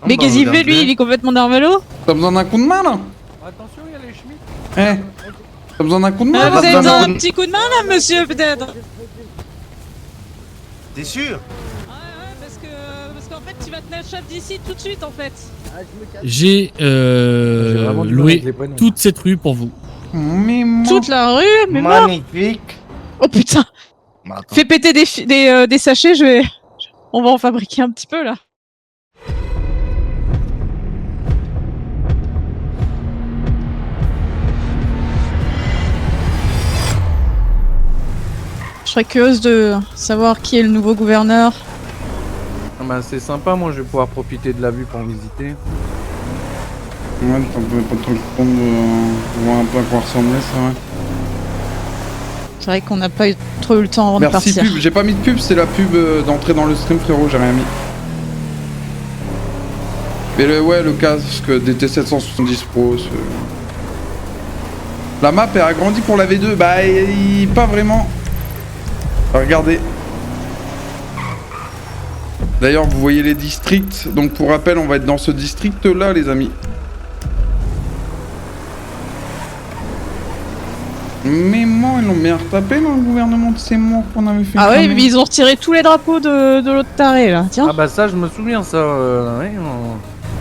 Mais qu'est-ce qu'il fait lui? Il est complètement nerveux. T'as besoin d'un coup de main là? Attention, il y a les Schmitt. T'as besoin d'un coup de main Vous là? avez besoin d'un petit coup de main là, monsieur, peut-être? T'es sûr? Ouais, parce qu'en fait, tu vas te la chatte d'ici tout de suite en fait. J'ai vraiment du mal loué avec les prénoms. toute cette rue pour vous. Mais moi... Toute la rue, mais mort. Magnifique. Oh putain, Mais attends. fais péter des sachets, on va en fabriquer un petit peu là. Je serais curieuse de savoir qui est le nouveau gouverneur. Ah bah c'est sympa, moi je vais pouvoir profiter de la vue pour visiter. Ouais, t'as pas trop le temps de voir un peu à quoi ressembler, c'est vrai. C'est vrai qu'on n'a pas trop eu le temps avant de Merci partir. pub, j'ai pas mis de pub, c'est la pub d'entrée dans le stream frérot, j'ai rien mis. Mais le casque DT770 Pro, la map est agrandie pour la V2, bah pas vraiment. Regardez. D'ailleurs vous voyez les districts, donc pour rappel on va être dans ce district là les amis. Mais moi ils l'ont bien retapé dans le gouvernement de ces morts qu'on avait fait. Ah ouais, cramer. mais ils ont retiré tous les drapeaux de l'autre taré là, tiens. Ah bah ça je me souviens ça, ouais,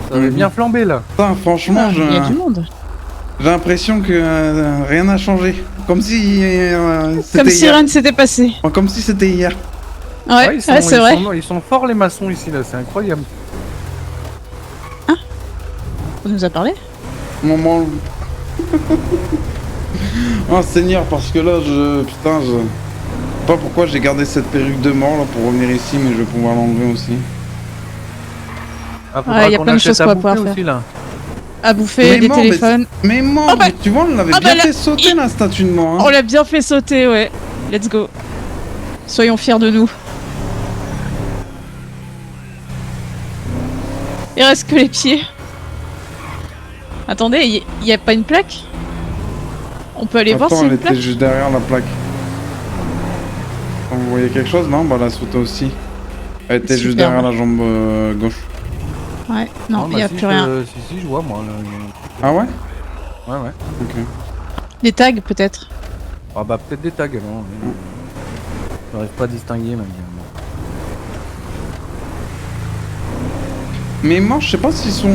ça avait bien flambé là. Putain, franchement, Ah, il y a du monde. j'ai l'impression que rien n'a changé. Comme si c'était Comme si hier. rien ne s'était passé. Comme si c'était hier. Ouais, ils c'est vrai. Ils sont forts les maçons ici là, c'est incroyable. On nous a parlé. Moment. Oh Seigneur, parce que là, putain, je sais pas pourquoi j'ai gardé cette perruque de mort là pour revenir ici, mais je vais pouvoir l'enlever aussi. Ah, faudra Ouais, y a qu'on plein de achète choses à qu'on va bouffer pouvoir aussi là. À bouffer, des mort, mais téléphones. Mais mort, Oh, bah- tu vois, on l'avait Ah, bien bah, fait là- sauter la statue de mort. Hein. On l'a bien fait sauter, ouais. Let's go. Soyons fiers de nous. Il reste que les pieds. Attendez, y a pas une plaque? On peut aller voir Attends, s'il y a elle une plaque? était juste derrière la plaque. Vous voyez quelque chose? Non, bah elle a sauté aussi. Elle était juste Superbe. derrière la jambe gauche. Ouais, non, bah, y a si, plus rien. Si, je vois moi là. Ah ouais? Ouais. Ok. Des tags peut-être. Ah bah peut-être des tags alors. Mais... J'arrive pas à distinguer même. Mais moi, je sais pas s'ils sont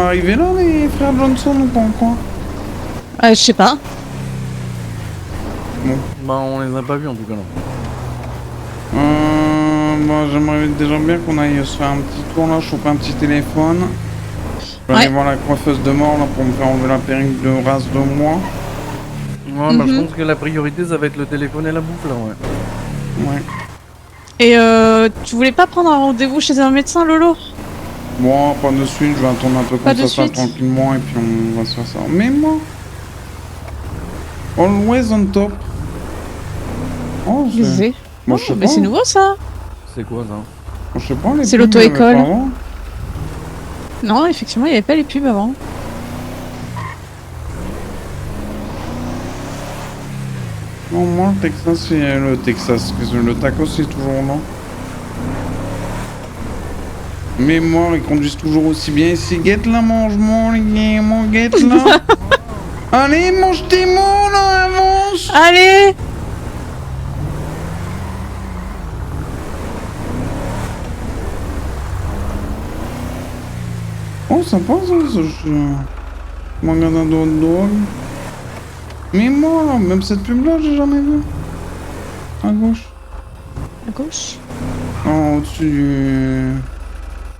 arrivés là, les frères Johnson ou pas encore. Je sais pas. Bah on les a pas vus en tout cas là. Bah, j'aimerais déjà bien qu'on aille se faire un petit tour là, choper un petit téléphone. Je vais aller voir la coiffeuse de mort là pour me faire enlever la perruque de race de moi. Ouais, bah je pense que la priorité ça va être le téléphone et la bouffe là, ouais. Ouais. Et tu voulais pas prendre un rendez-vous chez un médecin, Lolo? Bon, pas de suite, je vais attendre un peu Pas comme de ça suite. tranquillement et puis on va se faire ça. Mais moi, always on top. Oh, Visé. Moi, je sais Mais pas. c'est nouveau ça? C'est quoi ça? Je sais pas, les C'est pubs, il y avait l'auto-école. pas avant. Non, effectivement, il y avait pas les pubs avant. Non, moi, le Texas, c'est le Texas. Le taco, c'est toujours là. Mais moi, ils conduisent toujours aussi bien. Si guette là, mange-moi, les gars, mon guette là. Allez, mange tes mots là, avance. Allez! Oh, sympa ça, je... Magasin de hot dog. Mais moi, là, même cette pub là, j'ai jamais vu. À gauche. À gauche? Non, au-dessus du...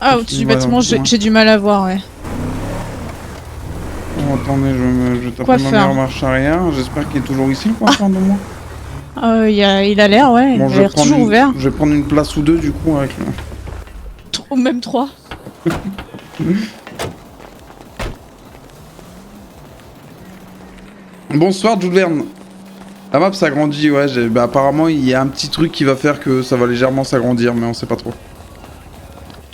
Ah, au-dessus du bâtiment, j'ai du mal à voir, ouais. Oh, attendez, je vais taper Coiffeur. ma mère marche arrière. J'espère qu'il est toujours ici, le coiffeur de moi. Il a l'air, ouais. Bon, il a l'air toujours ouvert. Je vais prendre une place ou deux, du coup, avec le... Ou même 3. Bonsoir, Jules Verne. La map s'agrandit, ouais. Bah, apparemment, il y a un petit truc qui va faire que ça va légèrement s'agrandir, mais on sait pas trop.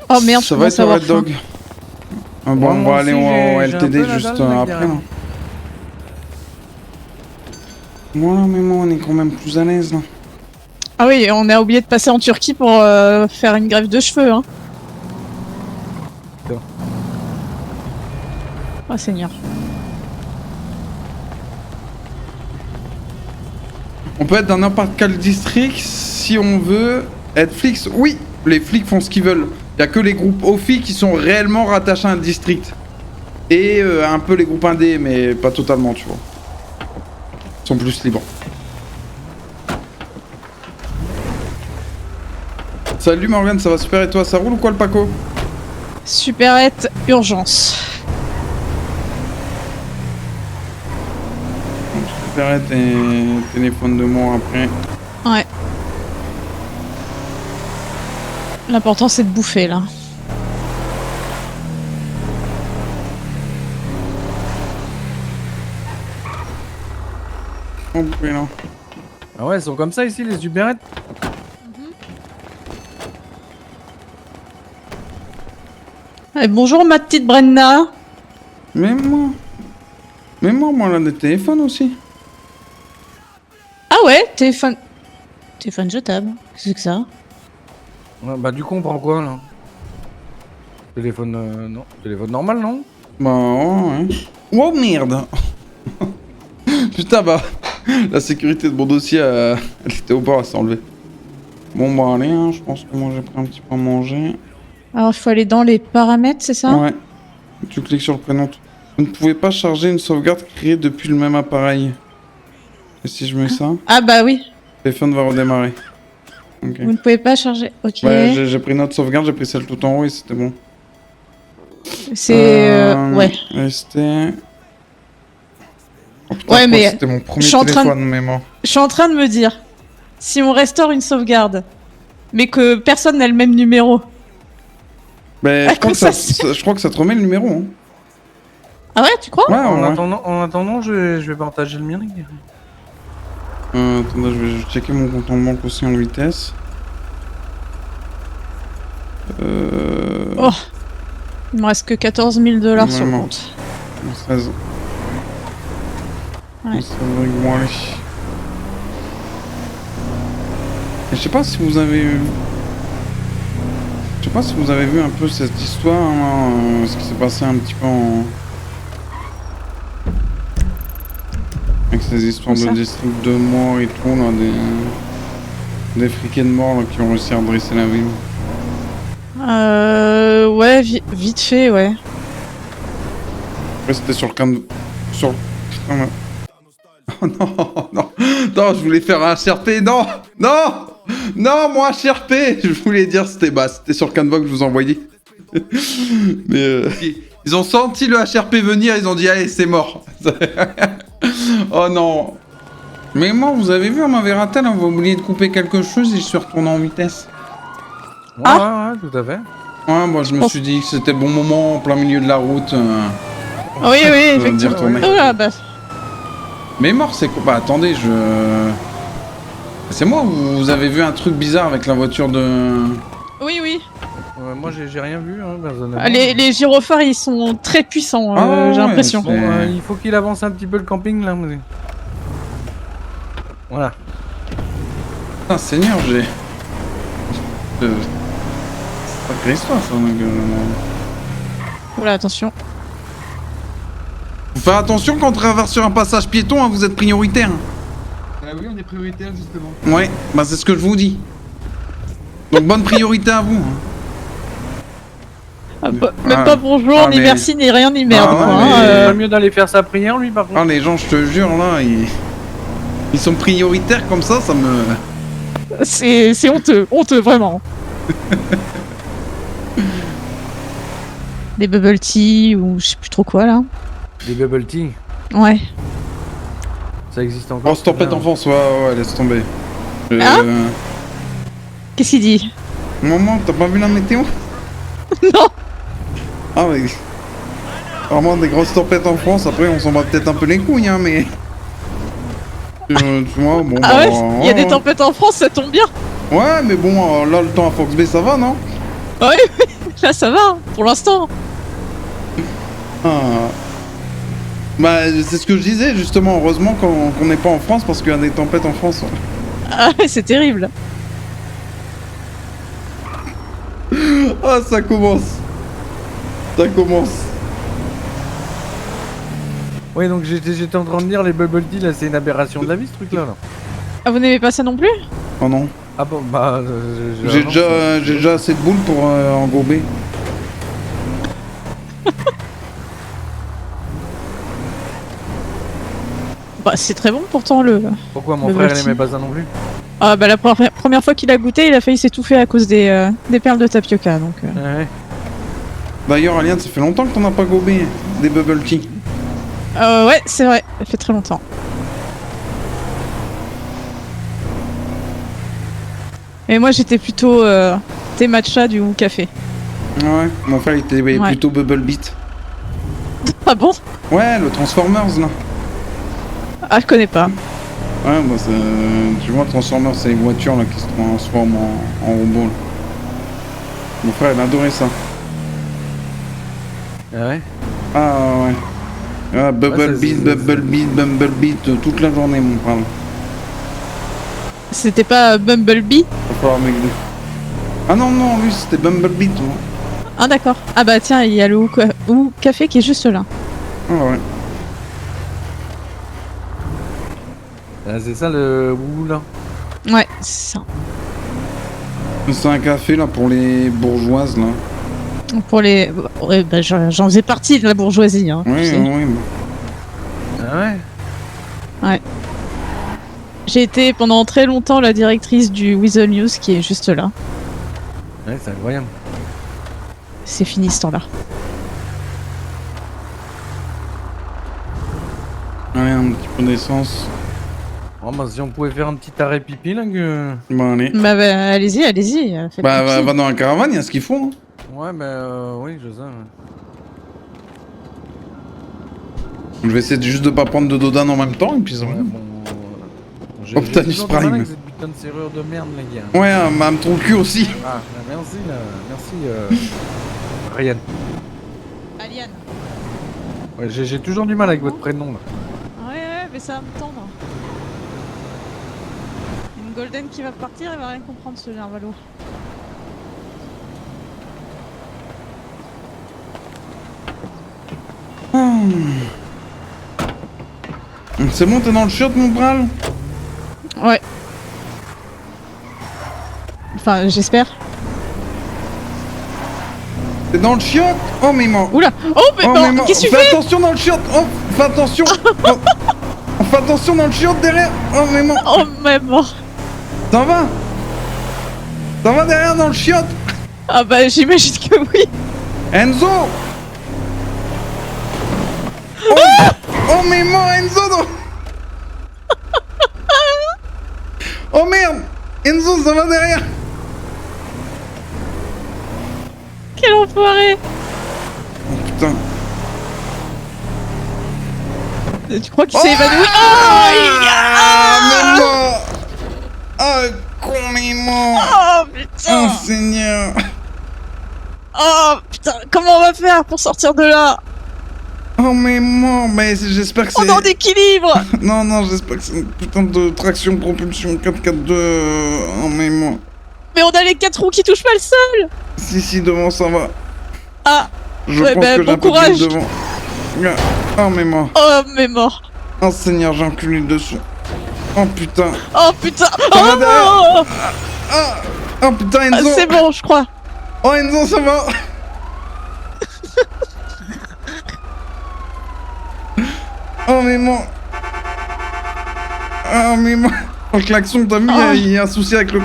Oh merde, ça je va commence être à le avoir Red faim. Dog. Ah, bon, on moi va aller aussi, au j'ai un LTD peu la juste dalle, mec, après. derrière. Là. Voilà, mais moi, on est quand même plus à l'aise là. Ah oui, on a oublié de passer en Turquie pour faire une greffe de cheveux, hein. secteur. Oh Seigneur. On peut être dans n'importe quel district si on veut être flics. Oui, les flics font ce qu'ils veulent. Il y a que les groupes OFI qui sont réellement rattachés à un district. Et un peu les groupes indés, mais pas totalement, tu vois. Ils sont plus libres. Salut Morgane, ça va super et toi, ça roule ou quoi le Paco? Superette, urgence. J'espérais tes téléphones de moi après. Ouais. L'important c'est de bouffer là. Oh, là. Ah ouais, ils sont comme ça ici, les Uberettes. Bonjour ma petite Brenna. Même moi, on a des téléphones aussi. Ah ouais, téléphone... Téléphone jetable. Qu'est-ce que ça? Ouais, bah du coup, on prend quoi là? Téléphone... non. Téléphone normal, non? Bah ouais. Oh merde. Putain bah, la sécurité de mon dossier, elle était au bord, elle s'est enlevée. Bon bah allez, hein, je pense que moi j'ai pris un petit peu à manger. Alors il faut aller dans les paramètres, c'est ça? Ouais. Tu cliques sur le prénom. Vous ne pouvez pas charger une sauvegarde créée depuis le même appareil. Et si je mets ça, Ah bah oui. le téléphone va redémarrer. Ok. Vous ne pouvez pas charger. Ok. Ouais, j'ai pris notre sauvegarde, j'ai pris celle tout en haut et c'était bon. C'est... ouais. Rester... Oh, putain, Ouais, je crois mais que c'était mon premier je suis en train de- téléphone, mais moi. Je suis en train de me dire, si on restaure une sauvegarde, mais que personne n'a le même numéro. Mais Ah, je crois, que ça, je crois que ça te remet le numéro. Hein. Ah ouais, tu crois? Ouais, En ouais. attendant, je vais partager le mien. Attendez, je vais checker mon compte en banque aussi en vitesse. Oh, il me reste que 14 000 $ sur le Vraiment. compte. 16. Ouais. Ça devrait bon aller. Et je sais pas si vous avez vu... Je sais pas si vous avez vu un peu cette histoire, là, ce qui s'est passé un petit peu en... Avec ces histoires Où de ça district de mort et tout, là, des friquets de mort là, qui ont réussi à redresser la ville. Ouais, vite fait, ouais. Après c'était sur le camp de... Sur le... Putain, là. Oh non, non, non, je voulais faire un HRP, non, non, non, moi HRP, je voulais dire c'était sur le canevas que je vous envoyais. Mais ils ont senti le HRP venir, ils ont dit allez c'est mort. Oh non. Mais moi vous avez vu, on m'avait raté, on va oublier de couper quelque chose et je suis retourné en vitesse. Ouais, Ah. ouais, tout à fait. Ouais, moi je me suis dit que c'était le bon moment en plein milieu de la route. Oui, oui, d'y effectivement. retourner. Oh là, bah, Mais mort c'est quoi? Bah attendez, c'est moi, vous avez vu un truc bizarre avec la voiture de... oui, oui. Moi, j'ai rien vu, hein, personnellement. Ah, les gyrophares, ils sont très puissants, Ah, j'ai ouais, l'impression. Bon, il faut qu'il avance un petit peu le camping, là. Voilà. Putain, Seigneur, j'ai... C'est sacrée histoire, ça, donc... Oula, attention. Faut faire attention quand on traverse sur un passage piéton, hein, vous êtes prioritaire. Ah oui, on est prioritaire justement. Ouais, bah c'est ce que je vous dis. Donc bonne priorité à vous. Hein. Ah, même Ah. pas bonjour, Ah, ni mais- merci, ni rien, ni merde. Ah, ouais, quoi, mais- hein, C'est pas mieux d'aller faire sa prière, lui, par contre. Ah, les gens, je te jure, là, ils sont prioritaires comme ça me... C'est honteux, honteux, vraiment. Des bubble tea ou je sais plus trop quoi là. Des bubble tea, Ouais. ça existe encore. Oh, se tempête en France, ouais, laisse tomber. Ah Qu'est-ce qu'il dit? Maman, t'as pas vu la météo? Non. Ah, mais... Vraiment des grosses tempêtes en France, après on s'en bat peut-être un peu les couilles, hein, mais... tu vois, bon... Ah ouais, il y a ouais. des tempêtes en France, ça tombe bien. Ouais, mais bon, là, le temps à Fox Bay, ça va, non? Ouais, là ça va, pour l'instant. Ah. Bah, c'est ce que je disais, justement, heureusement qu'on n'est pas en France, parce qu'il y a des tempêtes en France. Ah ouais, c'est terrible. Ah, ça commence. Ça commence. Oui, donc j'étais en train de dire les bubble tea là, c'est une aberration de la vie ce truc là. Ah, vous n'aimez pas ça non plus? Oh non. Ah bon, bah. J'ai déjà assez de boules pour englober. Bah, c'est très bon pourtant le. Pourquoi mon Bubble frère tea. n'aimait pas ça non plus? Ah, bah, la première fois qu'il a goûté, il a failli s'étouffer à cause des perles de tapioca donc. Ouais. D'ailleurs, Aliane, ça fait longtemps que t'en as pas gobé des bubble tea. Ouais, c'est vrai, ça fait très longtemps. Mais moi j'étais plutôt thé matcha du café. Ouais, mon frère il était Ouais. plutôt bubble beat. Ah bon? Ouais, le Transformers là. Ah, je connais pas. Ouais, bah tu vois, Transformers, c'est les voitures là qui se transforment en robots. Là. Mon frère il adorait ça. Ah ouais. Ah ouais. Ah, bubble Ouais, beat, bubble beat, bumble beat, toute la journée mon frère. C'était pas Bumblebee? Va falloir m'aider. Ah non, non, lui c'était bumble beat. Moi. Ah d'accord. Ah bah tiens, il y a le ou café qui est juste là. Ah ouais. Ah, c'est ça le wou là. Ouais, c'est ça. C'est un café là pour les bourgeoises là. Pour les... Ouais, bah, j'en faisais partie de la bourgeoisie. Hein, tu Oui, sais. oui. Ah ouais. J'ai été pendant très longtemps la directrice du Weasel News qui est juste là. Ouais, c'est incroyable. C'est fini ce temps-là. Allez, un petit peu d'essence. Oh, bah si on pouvait faire un petit arrêt pipi là que. Bah allez. Bah, allez-y, allez-y. Faites Bah pipi. va dans la caravane, il y a ce qu'il faut. Hein. Ouais, mais oui, je sais. Ouais. Je vais essayer juste de pas prendre de Dodan en même temps et puis ça va. Ouais, bon. Optimus toujours du mal Prime. avec cette putain de serrure de merde, les gars. Ouais, bah me trou le cul aussi. Ah, merci, merci, Ryan. Aliane. Ouais, j'ai toujours du mal avec votre prénom là. Ouais, mais ça va me tendre. Une golden qui va partir, elle va rien comprendre ce Narvalo. C'est bon, t'es dans le shot, mon bral? Ouais. Enfin, j'espère. T'es dans le chiotte? Oh, mais mort. Oula! Oh, mais Oh, non, mais mort. qu'est-ce que tu Fais fais? attention dans le chiotte. Oh, fais attention. Oh. Fais attention dans le chiotte derrière. Oh, mais mort. Oh, mais mort! Ça va? Ça va derrière dans le chiotte? Ah bah, j'imagine que oui! Enzo! Oh, oh mais mort, Enzo! Non. Oh merde! Enzo, ça va derrière! Quel enfoiré! Oh putain. Tu crois qu'il s'est évanoui? Ah, mais mort! Ah, con, mais mort! Oh Oh putain! Seigneur! Oh putain! Comment on va faire pour sortir de là? Oh mais mort! Mais j'espère que On c'est... est en équilibre! Non, non, j'espère que c'est une putain de traction propulsion 4x4-2... Oh mais mort! Mais on a les 4 roues qui touchent pas le sol! Si, devant ça va. Ah! Je Ouais, pense bah, que j'ai bon un peu de courage. devant. Oh mais mort! Oh, mais mort! Oh Seigneur, j'ai enculé le dessous. Oh putain. Oh putain! Ça va Oh derrière. non! Oh putain, Ah, Enzo. c'est bon, je crois. Oh Enzo, ça va. Oh mais mon... Oh mais mon... Oh, le klaxon, t'as mis, Oh. il y a un souci avec le...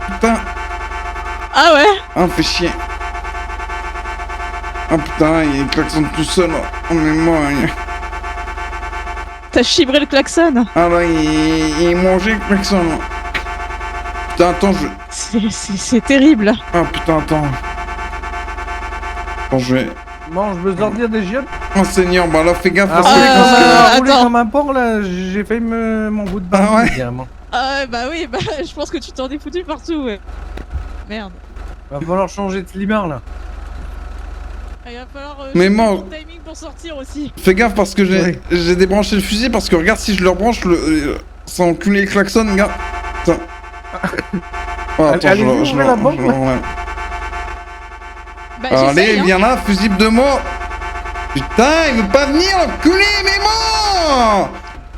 Putain. Ah ouais? Ah, fait chier. Oh putain, il klaxonne tout seul. Oh mais moi... T'as chibré le klaxon? Ah là, il mangeait le klaxon. Putain, attends, je... C'est terrible. Ah putain, attends. Attends, je vais... Bon, je veux sortir des chiottes. Oh Seigneur, bah là, fais gaffe Ah, parce que... attends. rouler comme un porc là, j'ai failli mon bout de bain. Ah ouais. Carrément. Ah ouais, bah oui, bah je pense que tu t'en es foutu partout, ouais. Merde. Va falloir changer de slibard là. Ah, il va falloir Mais choper mon- ton timing pour sortir aussi. Fais gaffe parce que Oui. j'ai débranché le fusil parce que regarde si je le rebranche, ça enculé le klaxon, regarde. Putain. Oh, attends, Allez-y, ouvrez la porte, l'enlève. Bah, Allez, j'essaye, hein. viens là, fusible de mort. Putain, il veut pas venir, enculé, mais bon.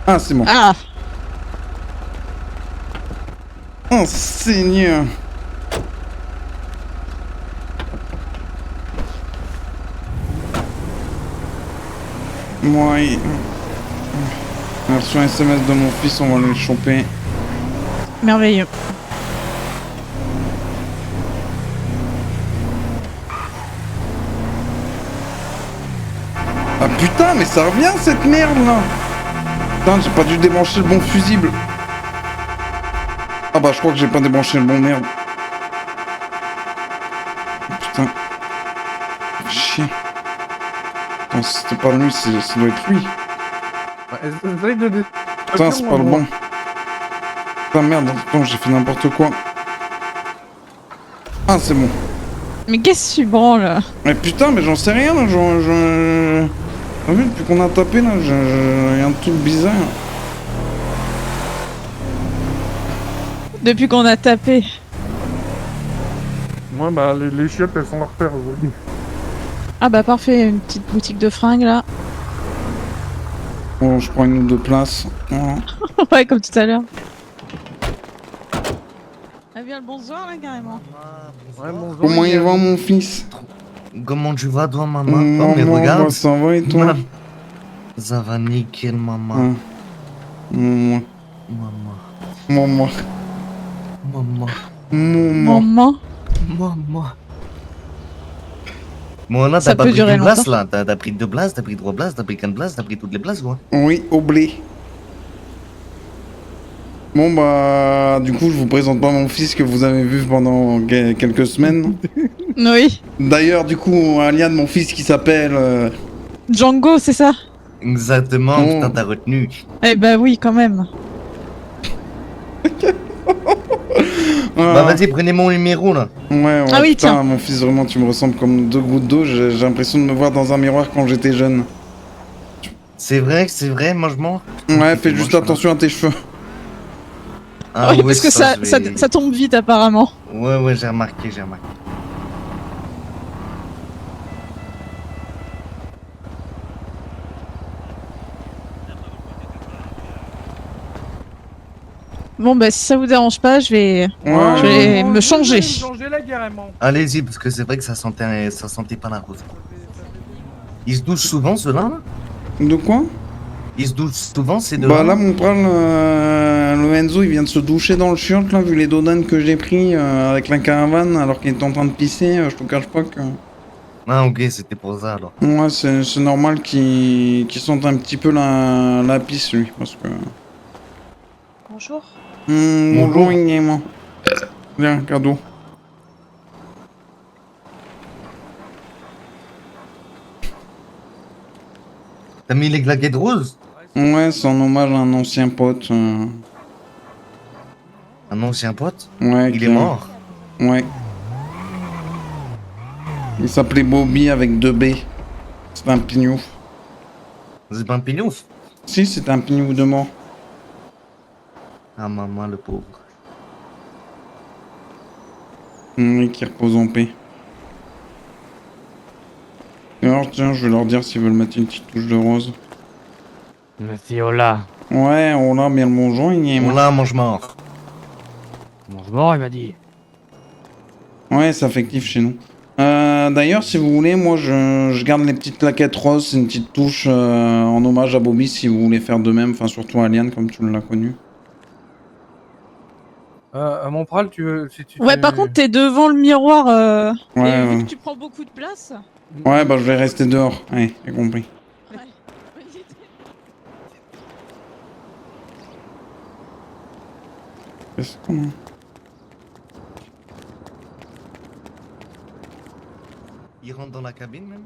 Ah, c'est bon. Ah, Oh, Seigneur. Moi, on a reçu un SMS de mon fils, on va le choper. merveilleux. Ah putain, mais ça revient cette merde là. Putain, j'ai pas dû débrancher le bon fusible. Ah bah, je crois que j'ai pas débranché le bon, merde. Putain. Chier. Attends, si c'était pas lui, ça doit être lui. Essaye de... Putain, c'est pas le bon. Putain, merde, attends, j'ai fait n'importe quoi. Ah, c'est bon. Mais qu'est-ce que tu branles? Mais putain, mais j'en sais rien là, T'as vu, depuis qu'on a tapé là, y a un truc bizarre. Depuis qu'on a tapé. Ouais, bah, les chiottes, elles sont leur père aujourd'hui. Ah bah parfait, une petite boutique de fringues là. Bon, je prends une ou deux places. Voilà. Ouais, comme tout à l'heure. Ah bien le bonsoir là carrément. Ouais, bonjour. Comment il va, mon fils? Comment tu vas, toi, maman? Oh, Maman, mais regarde. bah, ça va et toi? Maman. Ça va nickel, maman. Ah. Maman. Maman. Maman. Maman. Maman. Maman. Maman. Bon, là, Ça t'as pas peut pris durer une place, longtemps. là. T'as pris 2 places, t'as pris 3 places, t'as pris 4 places, t'as pris toutes les places, quoi. Oui, au blé. Bon bah, du coup, je vous présente pas mon fils que vous avez vu pendant quelques semaines. Oui. D'ailleurs, du coup, Aliane, mon fils qui s'appelle... Django, c'est ça? Exactement, Oh. putain, t'as retenu. Eh bah oui, quand même. Bah, vas-y, prenez mon numéro, là. Ouais, Ah oui, putain, tiens. mon fils, vraiment, tu me ressembles comme 2 gouttes d'eau. J'ai l'impression de me voir dans un miroir quand j'étais jeune. C'est vrai, mange-moi. Ouais, fais juste attention à tes cheveux. Ah, oui, ouais, parce que ça, je ça, vais- ça tombe vite apparemment. Ouais, j'ai remarqué. Bon bah si ça vous dérange pas, je vais... Ouais, Je vais me changer. Changer là, carrément. Allez-y, parce que c'est vrai que ça sentait pas la rose. Ils se douchent souvent, ceux-là, là? De quoi? Ils se douchent souvent, ces deux-là? Bah là, mon pral, le Enzo, il vient de se doucher dans le chiotte, là, vu les dodanes que j'ai pris avec la caravane, alors qu'il était en train de pisser. Je te cache pas que... Ah, ok, c'était pour ça, alors. Ouais, c'est normal qu'il sente un petit peu la pisse, lui, parce que... Bonjour. Bonjour, Ignément. Viens, cadeau. T'as mis les claquettes roses? Ouais, c'est en hommage à un ancien pote. Un ancien pote? Ouais, Il est mort? Ouais. Il s'appelait Bobby avec 2 B. C'est un pignouf. C'est pas un pignouf? Si, c'est un pignouf de mort. Ah, maman, le pauvre. Oui, qui repose en paix. Alors, tiens, je vais leur dire s'ils veulent mettre une petite touche de rose. Monsieur Ola. Ouais, on a bien le bonjour, Ignément. On l'a, mange mort. Bonjour, il m'a dit. Ouais, c'est affectif chez nous. D'ailleurs, si vous voulez, moi, je garde les petites claquettes roses. C'est une petite touche en hommage à Bobby, si vous voulez faire de même. Enfin, surtout à Liane, comme tu l'as connu. Mon pral, tu veux... Si tu Ouais, par contre, t'es devant le miroir. Ouais, et vu ouais. que tu prends beaucoup de place. Ouais, bah, je vais rester dehors. Ouais, j'ai compris. Ouais. Qu'est-ce qu'on a? Il rentre dans la cabine, même?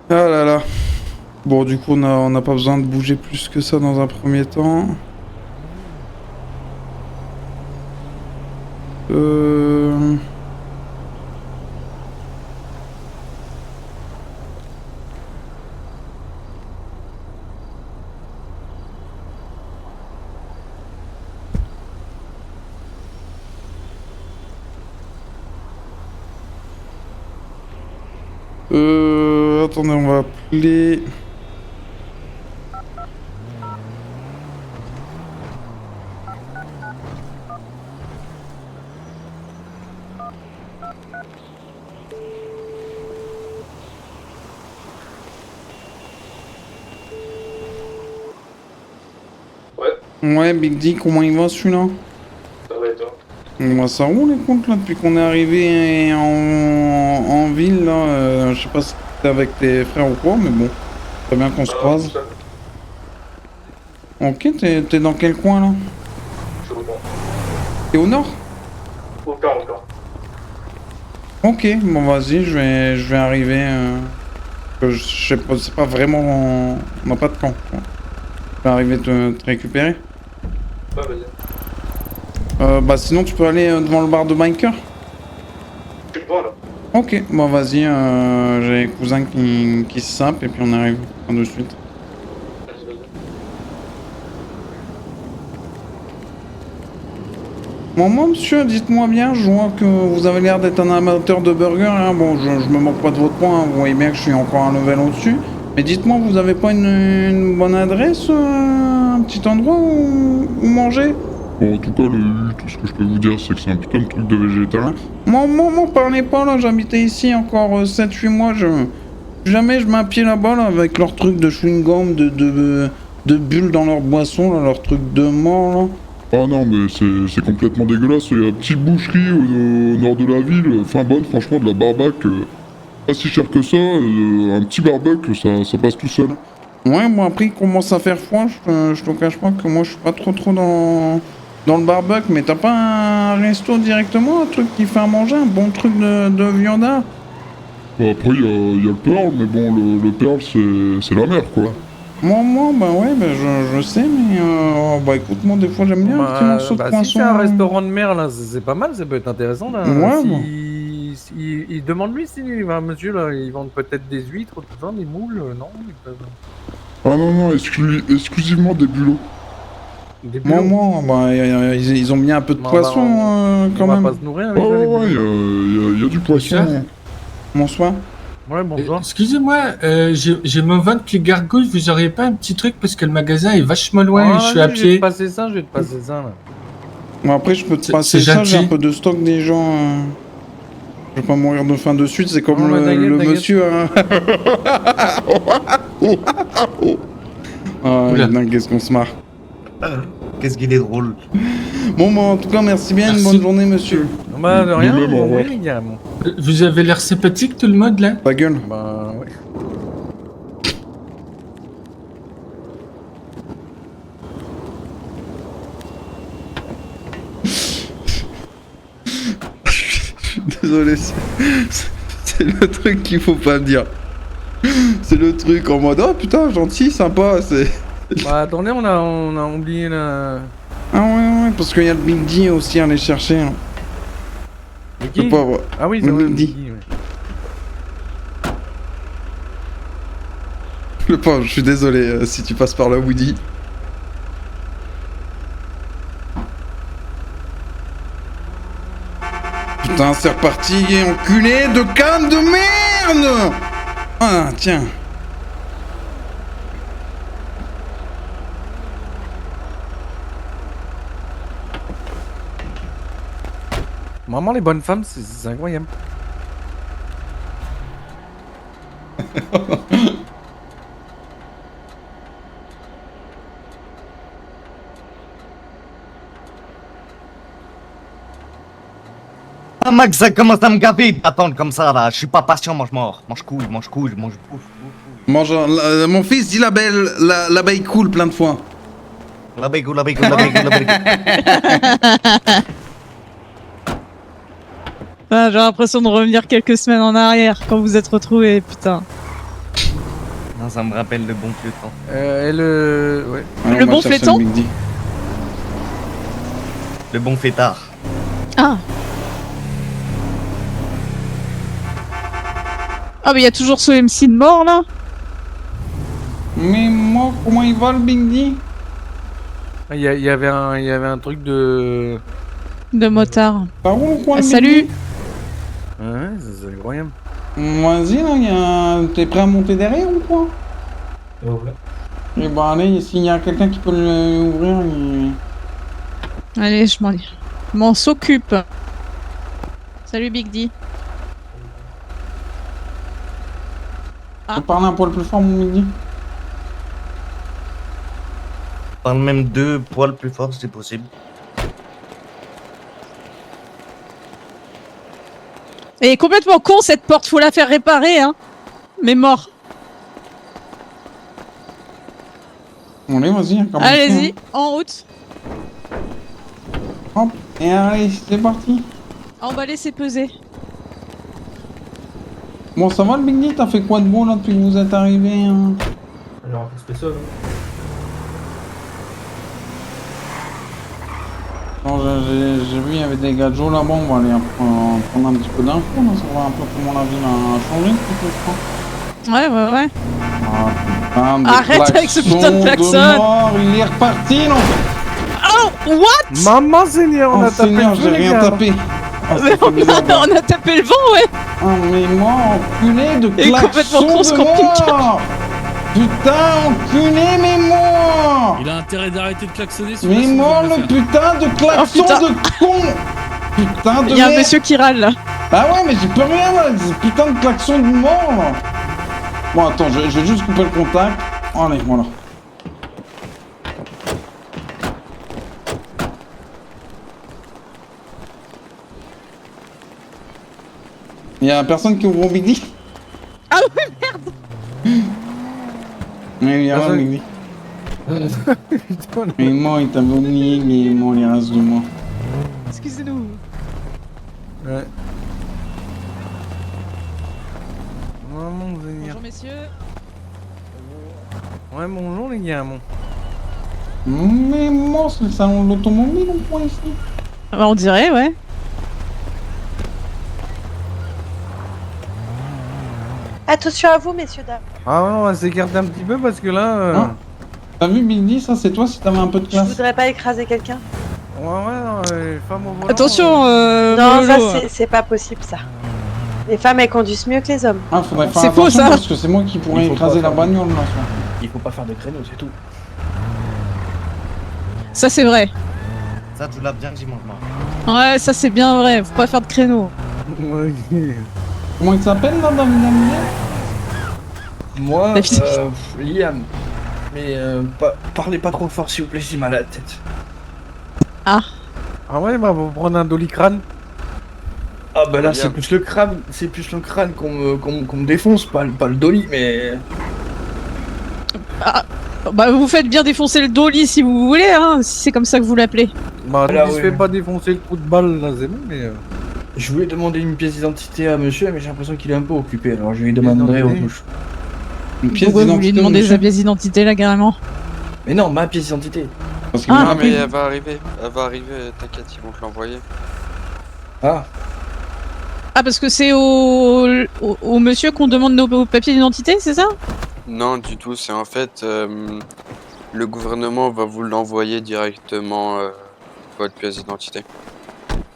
Ah là là. Bon, du coup, on n'a pas besoin de bouger plus que ça dans un premier temps. Euh... Attendez, on va appeler... Ouais, Big D, comment il va celui-là? Ça va et toi? Moi, ça roule les comptes là depuis qu'on est arrivé en ville là. Je sais pas si t'es avec tes frères ou quoi, mais bon, très bien qu'on se croise. Ok, t'es dans quel coin là? Je suis au nord. T'es au nord? Au quart, au quart. Ok, bon vas-y, je vais arriver. Je sais pas, c'est pas vraiment. On n'a pas de camp. Quoi. Je vais arriver te récupérer. Ouais, vas-y. Bah sinon tu peux aller devant le bar de biker. Je suis devant là. Ok, bon vas-y, j'ai les cousins qui se sapent et puis on arrive de suite. Vas-y, vas-y. Bon, moi monsieur, dites-moi bien, je vois que vous avez l'air d'être un amateur de burgers, hein. Bon, je me moque pas de votre point, hein. Vous voyez bien que je suis encore un level au-dessus. Mais dites-moi, vous avez pas une bonne adresse, un petit endroit où manger? Bon, en tout cas, tout ce que je peux vous dire, c'est que c'est un putain de truc de végétarien. M'en parlez pas là, j'habitais ici encore 7-8 mois, jamais je mets un pied là-bas là, avec leur truc de chewing-gum, de bulles dans leur boisson, là, leur truc de mort là. Ah non, mais c'est complètement dégueulasse. Il y a une petite boucherie au nord de la ville, fin bonne, franchement, de la barbac. Pas si cher que ça, un petit barbac, ça passe tout seul. Ouais, bon après il commence à faire froid, je te cache pas que moi je suis pas trop dans le barbecue, mais t'as pas un resto directement, un truc qui fait à manger, un bon truc de viandard? Bon, après, il y a le Pearl, mais bon, le Pearl, c'est la mer, quoi. Moi, bah ouais, bah je sais, mais bah écoute, moi des fois j'aime bien un petit morceau de poisson. Si c'est un restaurant de mer, là, c'est pas mal, ça peut être intéressant, là. Ouais, Si- bon. il demande lui, si monsieur, là, ils vendent peut-être des huîtres, tout ça, des moules, non ils peuvent... Ah non, exclusivement des bulots. Des Moi, bulots. bah ils ont bien un peu de Bah, poisson quand on va même. pas se nourrir avec Ouais, ça, les ouais, bulots. il y a du poisson. Bonsoir. Bonsoir. Ouais, bonsoir. Excusez-moi, j'ai mon ventre qui gargouille, vous auriez pas un petit truc parce que le magasin est vachement loin et je suis à Je vais pied. te passer ça, là. Bon après je peux te C'est- passer c'est ça, j'ai un gentil. peu de stock des gens. Je vais pas mourir de faim de suite, c'est comme Non, mais t'inquiète, le t'inquiète. monsieur. Hein. Ah, Oula. dingue, qu'est-ce qu'on se marre. Qu'est-ce qu'il est drôle. Bon, bah, en tout cas, merci bien, Merci. une bonne journée, monsieur. Non, bah, de rien, Nous-mêmes, au revoir. oui, carrément. Vous avez l'air sympathique tout le monde là. Ta gueule. Bah, ouais. Désolé, c'est le truc qu'il faut pas dire. C'est le truc en mode, oh putain, gentil, sympa, c'est... Bah, attendez, on a oublié la... Ah ouais, parce qu'il y a le Big D aussi à aller chercher. Hein. Mickey Le pauvre. Ah oui, Le c'est vrai, Big D. Mickey, ouais. Le pauvre, je suis désolé si tu passes par là, Woody. Putain, c'est reparti, enculé de canne de merde! Ah, tiens. Vraiment, les bonnes femmes, c'est incroyable. Ah Max, ça commence à me gaver d'attendre comme ça là. Je suis pas patient, mange mort. Mange couille, mange bouffe. Mange, mon fils dit l'abeille cool plein de fois. La bégo, la bégo, la bégo, la bégo. Ah, j'ai l'impression de revenir quelques semaines en arrière quand vous êtes retrouvés, putain. Non, ça me rappelle le bon vieux temps. Ouais. Alors, Le on va bon chercher fléton Big D. Le bon fêtard. Ah, Ah, mais il y a toujours ce MC de mort là. Mais moi, comment il va le Big D? Il y avait un truc de... De motard. Ça roule ou quoi, le Big Salut. D? Ouais, c'est incroyable. Vas-y, là, t'es prêt à monter derrière ou quoi? Eh ben, allez, s'il y a quelqu'un qui peut l'ouvrir, Allez, je m'en s'occupe. Salut Big D. Tu peux parler un poil plus fort, mon Big D? Parle même 2 poils plus fort si c'est possible. Elle est complètement con cette porte, faut la faire réparer, hein. Mais mort. Allez, vas-y. Allez-y, en route. Hop, et allez, c'est parti. Emballer, c'est peser. Bon, ça va le Big D? T'as fait quoi de beau là depuis que vous êtes arrivé hein? Alors, spécial. Non, j'ai vu, il y avait des gadgets là-bas, on va aller prendre un petit peu d'infos, là, savoir un peu comment la ville a changé, je crois. Ouais. Ah putain de Arrête avec ce putain de klaxon. mort, il est reparti, non. Oh, what? Maman Seigneur, on Oh a tapé Seigneur, le j'ai feu, les rien gars. tapé. Ah, Mais ça fait bizarre. on a tapé le vent, ouais. Ah mais moi, enculé de Il est complètement klaxon con, ce de camping-car. mort. Putain, enculé, mais moi. Il a intérêt d'arrêter de klaxonner. Mais moi, le putain de klaxon putain. de con. Putain de Il y a un merde. monsieur qui râle là. Bah ouais, mais j'ai plus rien là, ce putain de klaxon de mort là. Bon, attends, je vais juste couper le contact. Allez, voilà. Y'a personne qui ouvre au Big D? Ah ouais, merde. Mais y'a rien, Big D. Mais moi, il t'a vomi, mais moi, les races de moi. Excusez-nous. Ouais. Maman Seigneur. Bonjour messieurs. Ouais, bonjour les gars, bon. Mais moi, c'est le salon de l'automobile, on prend ici. Ah bah, on dirait, ouais. Attention à vous, messieurs, dames. Ah ouais, on va s'écarter un petit peu parce que là... Hein? T'as vu, Big D, ça, c'est toi si t'avais un peu de Je classe. voudrais pas écraser quelqu'un. Ouais, non, les femmes au volant... Attention, Non, ça, Mololo. c'est pas possible, ça. Les femmes, elles conduisent mieux que les hommes. Ah, faudrait faire C'est faux, attention ça. parce que c'est moi qui pourrais Il faut écraser pas la faire bagnole là. ça. Il faut pas faire de créneaux, c'est tout. Ça c'est vrai. Ça, tu l'as bien dit, mon grand. Ouais, ça c'est bien vrai. Faut pas faire de créneau. Ouais. Comment il s'appelle là, David Amiel? Moi, David. Liam. Mais parlez pas trop fort s'il vous plaît, j'ai mal à la tête. Ah ouais, bah vous prendre un doliprane. Ah bah là c'est plus le crâne, qu'on me défonce, pas le dolly, mais... Bah vous faites bien défoncer le dolly si vous voulez, hein, si c'est comme ça que vous l'appelez. Bah Là, il se ouais. fait pas défoncer le coup de balle là, c'est bon, mais... Je voulais demander une pièce d'identité à monsieur, mais j'ai l'impression qu'il est un peu occupé, alors je lui demanderai au touche. Une pièce Pourquoi vous lui d'identité. demandez monsieur sa pièce d'identité là carrément? Mais non, ma pièce d'identité. Parce qu'il Ah, m'a Non appelé. mais elle va arriver, t'inquiète, ils vont te l'envoyer. Ah, Ah parce que c'est au monsieur qu'on demande nos papiers d'identité, c'est ça? Non du tout, c'est en fait le gouvernement va vous l'envoyer directement votre pièce d'identité.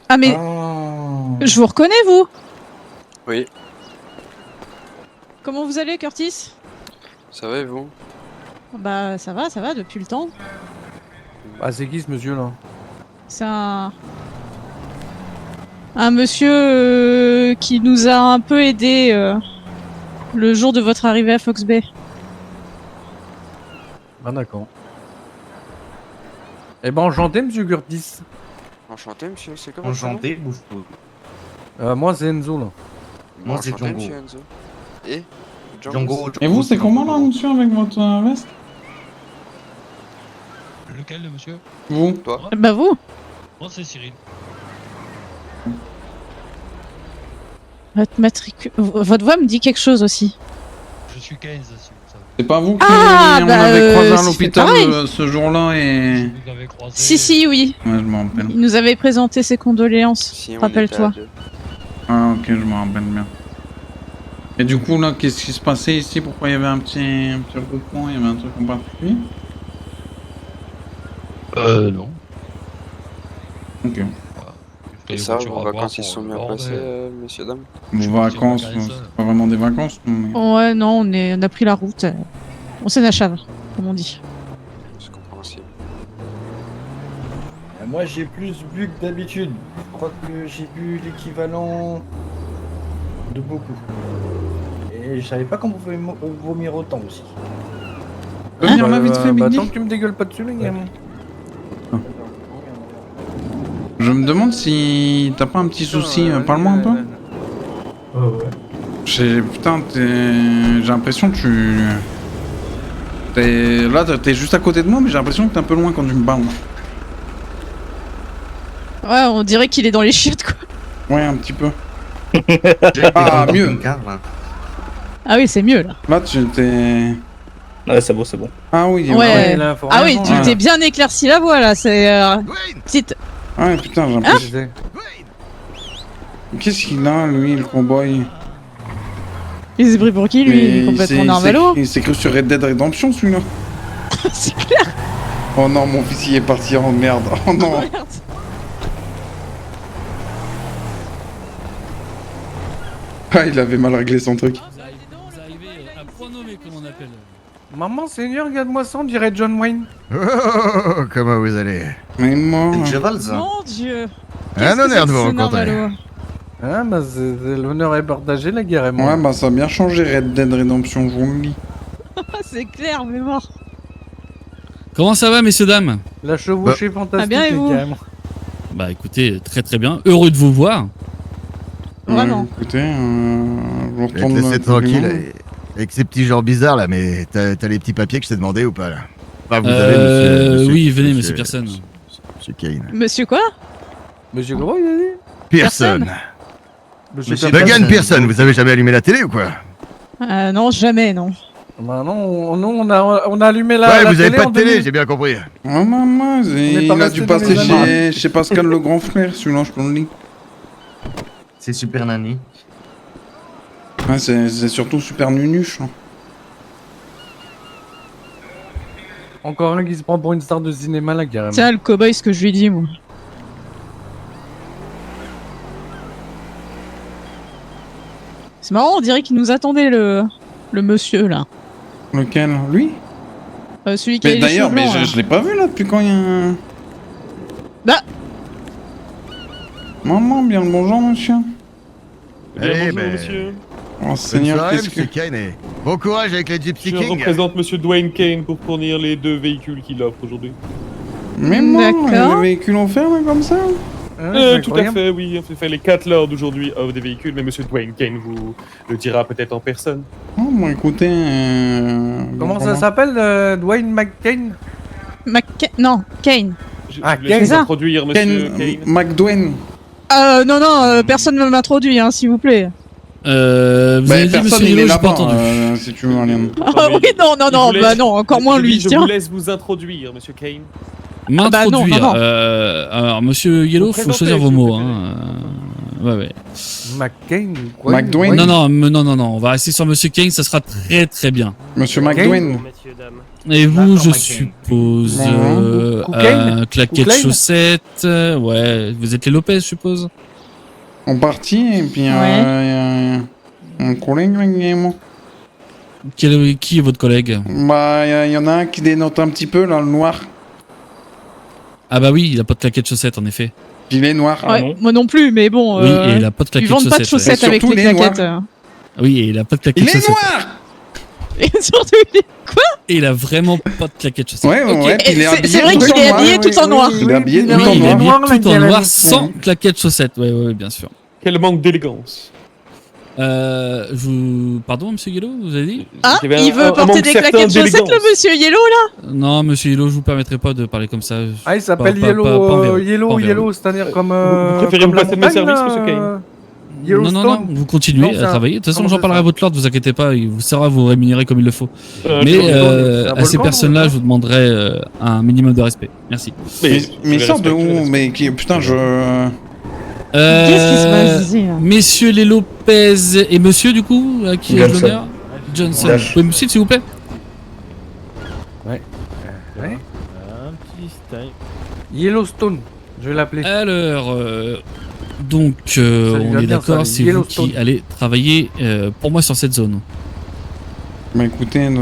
Ah mais je vous reconnais vous. Oui, Comment vous allez Curtis? ça va et vous? Bah ça va depuis le temps. Ah c'est qui ce monsieur là? C'est un monsieur qui nous a un peu aidé le jour de votre arrivée à Fox Bay. Ah d'accord. Eh ben enchanté monsieur Curtis. Enchanté monsieur, c'est comment votre nom? Enchanté, bouge-toi. Moi c'est Enzo là. Moi, c'est Enchanté, Django. monsieur Enzo. Et Django. Et vous, c'est comment là, monsieur, avec votre veste? Lequel, monsieur? Vous? Toi? Bah vous. Moi, c'est Cyril. Votre voix me dit quelque chose aussi. Je suis 15, si vous savez. C'est pas vous qui Ah, on bah, avait croisé à c'est l'hôpital pareil. ce jour-là et... Vous avez croisé... Si, oui. Ouais, je me rappelle. Il nous avait présenté ses condoléances. Si, on Rappelle-toi. était à deux. Ah, ok, je me rappelle bien. Et du coup, là, qu'est-ce qui se passait ici? Pourquoi il y avait un petit regroupement? Il y avait un truc en particulier? Non. Ok. Et ça, vos vacances, ils sont bien passées, messieurs, dames? Vos vacances, c'est pas vraiment des vacances, mais... Ouais, non, on a pris la route. On s'en achave, comme on dit. C'est compréhensible. Moi j'ai plus bu que d'habitude. Je crois que j'ai bu l'équivalent de beaucoup. Et je savais pas qu'on pouvait vomir autant aussi. Venir là vite fait, bah, Biggie. tant que tu me dégueules pas dessus, les gars. Je me demande si t'as pas un petit souci, parle-moi un peu. Putain, j'ai l'impression que là, t'es juste à côté de moi, mais j'ai l'impression que t'es un peu loin quand tu me parles. Ouais, on dirait qu'il est dans les chiottes, quoi. Ouais, un petit peu. Ah, mieux. Ah oui, c'est mieux, là. Là, tu t'es... Ouais, c'est bon, c'est bon. Ah oui, Ouais. là, faut Ah rien oui, changer. tu t'es bien éclairci la voix, là. C'est petite... Ouais, putain, j'ai l'impression... Qu'est-ce qu'il a, lui, le cowboy? Il s'est pris pour qui, lui? Il est complètement normalo. Il s'est cru sur Red Dead Redemption, celui-là. C'est clair. Oh non, mon fils, il est parti en merde. Oh non. Merde. Ah, il avait mal réglé son truc. Vous arrivez à point nommé, comme on appelle. Maman, Seigneur, regarde-moi ça, on dirait John Wayne. Oh, comment vous allez? Mais moi... Le cheval, ça. Mon Dieu. Un honneur de vous rencontrer. Ah, bah, l'honneur est partagé, la guerre est morte. Ouais, bah ça a bien changé Red Dead Redemption, je vous le dis. C'est clair, mais mort. Comment ça va, messieurs, dames? La chevauchée fantastique, Ah bien, et vous carrément. Bah écoutez, très très bien. Heureux de vous voir. Vraiment. Écoutez, je vous Je vais retourne... te laisser tranquille avec ces petits genres bizarres là, mais t'as les petits papiers que je t'ai demandé ou pas là? Enfin, vous avez, monsieur, oui, venez, monsieur Pearson. Monsieur Kane. Monsieur quoi? Monsieur Gros, il a dit? Pearson. Monsieur Logan Pearson, vous avez jamais allumé la télé ou quoi? Non, jamais, non. Bah non, on a allumé la Ouais, la vous avez télé pas en de télé, 2000. j'ai bien compris. Oh maman, il pas a resté dû dans passer les années. chez Pascal le grand frère, celui-là, je te le dis. C'est Super Nanny. Ouais, c'est surtout super nunuche. Hein. Encore un qui se prend pour une star de cinéma là, carrément. Tiens, le cowboy, ce que je lui dis, moi. C'est marrant, on dirait qu'il nous attendait, le monsieur, là. Lequel? Lui? Celui qui a Mais les d'ailleurs, cheveux mais blancs, là. je l'ai pas vu là depuis quand il y a un... Bah. Maman, bien le bonjour, monsieur. Allez, bonjour, monsieur. Oh Bonne Seigneur, soirée, qu'est-ce que... monsieur Kane, et bon courage avec les Gypsy Je Kings. représente monsieur Dwayne Kane pour fournir les 2 véhicules qu'il offre aujourd'hui. Mais moi, D'accord. les véhicules offerts là, comme ça? Tout à fait, oui. En fait, les 4 lords d'aujourd'hui offrent des véhicules, mais monsieur Dwayne Kane vous le dira peut-être en personne. Oh, bon, écoutez... Comment ça s'appelle, Dwayne McCain? Non, Kane. Ah, Je laisse Kane. vous introduire, monsieur Kane. McDwayne. Non, personne ne m'introduit, hein, s'il vous plaît. Vous avez dit, monsieur il est Yellow, j'ai là-bas, pas entendu. si tu veux, Marianne. Ah oui, non, bah non, encore moins lui, Je tiens. vous laisse vous introduire, monsieur Kane. M'introduire. non. Alors, monsieur Yellow, Vous faut présentez, choisir vos s'il vous mots. plaît. Ouais. McCain ou quoi? McDwayne. Non, on va rester sur monsieur Kane, ça sera très très bien. Monsieur McDwayne. Et vous, D'accord, je McCain. suppose. Cocaine Claquettes Cocaine chaussettes. Ouais, vous êtes les Lopez, je suppose. On partit, et puis... un collègue, également. Qui est votre collègue? Bah, y en a un qui dénote un petit peu, là, le noir. Ah bah oui, il a pas de claquettes chaussettes, en effet. Il est noir. Ouais, moi non plus, mais bon. Oui, et il a pas de Ils claquettes vendent pas de chaussettes. chaussettes avec surtout les les claquettes. Oui, et il a pas de claquettes Il est chaussettes. noir. Et surtout, il est... Quoi? Et il a vraiment pas de claquettes chaussettes. Ouais, Ok, puis il est c'est habillé vrai tout qu'il en est noir. habillé tout en noir. Il est habillé tout Oui, en il est noir. habillé noir, tout en Michael. noir, sans claquettes chaussettes. Ouais, bien sûr. Quel manque d'élégance. Pardon, monsieur Yellow, vous avez dit? Hein? Il y avait Il veut un porter manque des certain claquettes chaussettes, d'élégance. le monsieur Yellow, là? Non, monsieur Yellow, je vous permettrai pas de parler comme ça. Ah, il s'appelle Pas envers vous. Yellow, c'est-à-dire comme. Vous préférez comme me la passer mes montagne, services, monsieur Kane? Non, vous continuez Non, à ça- travailler. De toute façon, comment j'en ça, parlerai à ça votre lord, vous inquiétez pas, il vous saura vous rémunérer comme il le faut. Mais c'est un à ces volcan, personnes-là, ou je vous demanderai un minimum de respect. Merci. Mais je il les sort de respecte, je les où? respecte. Mais putain, Qu'est-ce qui se passe ici là Messieurs les Lopez et monsieur du coup, à qui ai-je Johnson. l'honneur? Johnson. Dash. Vous pouvez me suivre s'il vous plaît? Ouais. Un petit steak. Yellowstone, je vais l'appeler. Alors, donc, Ça lui va on est bien, d'accord, ça, c'est vous Yellowstone. qui allez travailler pour moi sur cette zone. Bah écoutez, il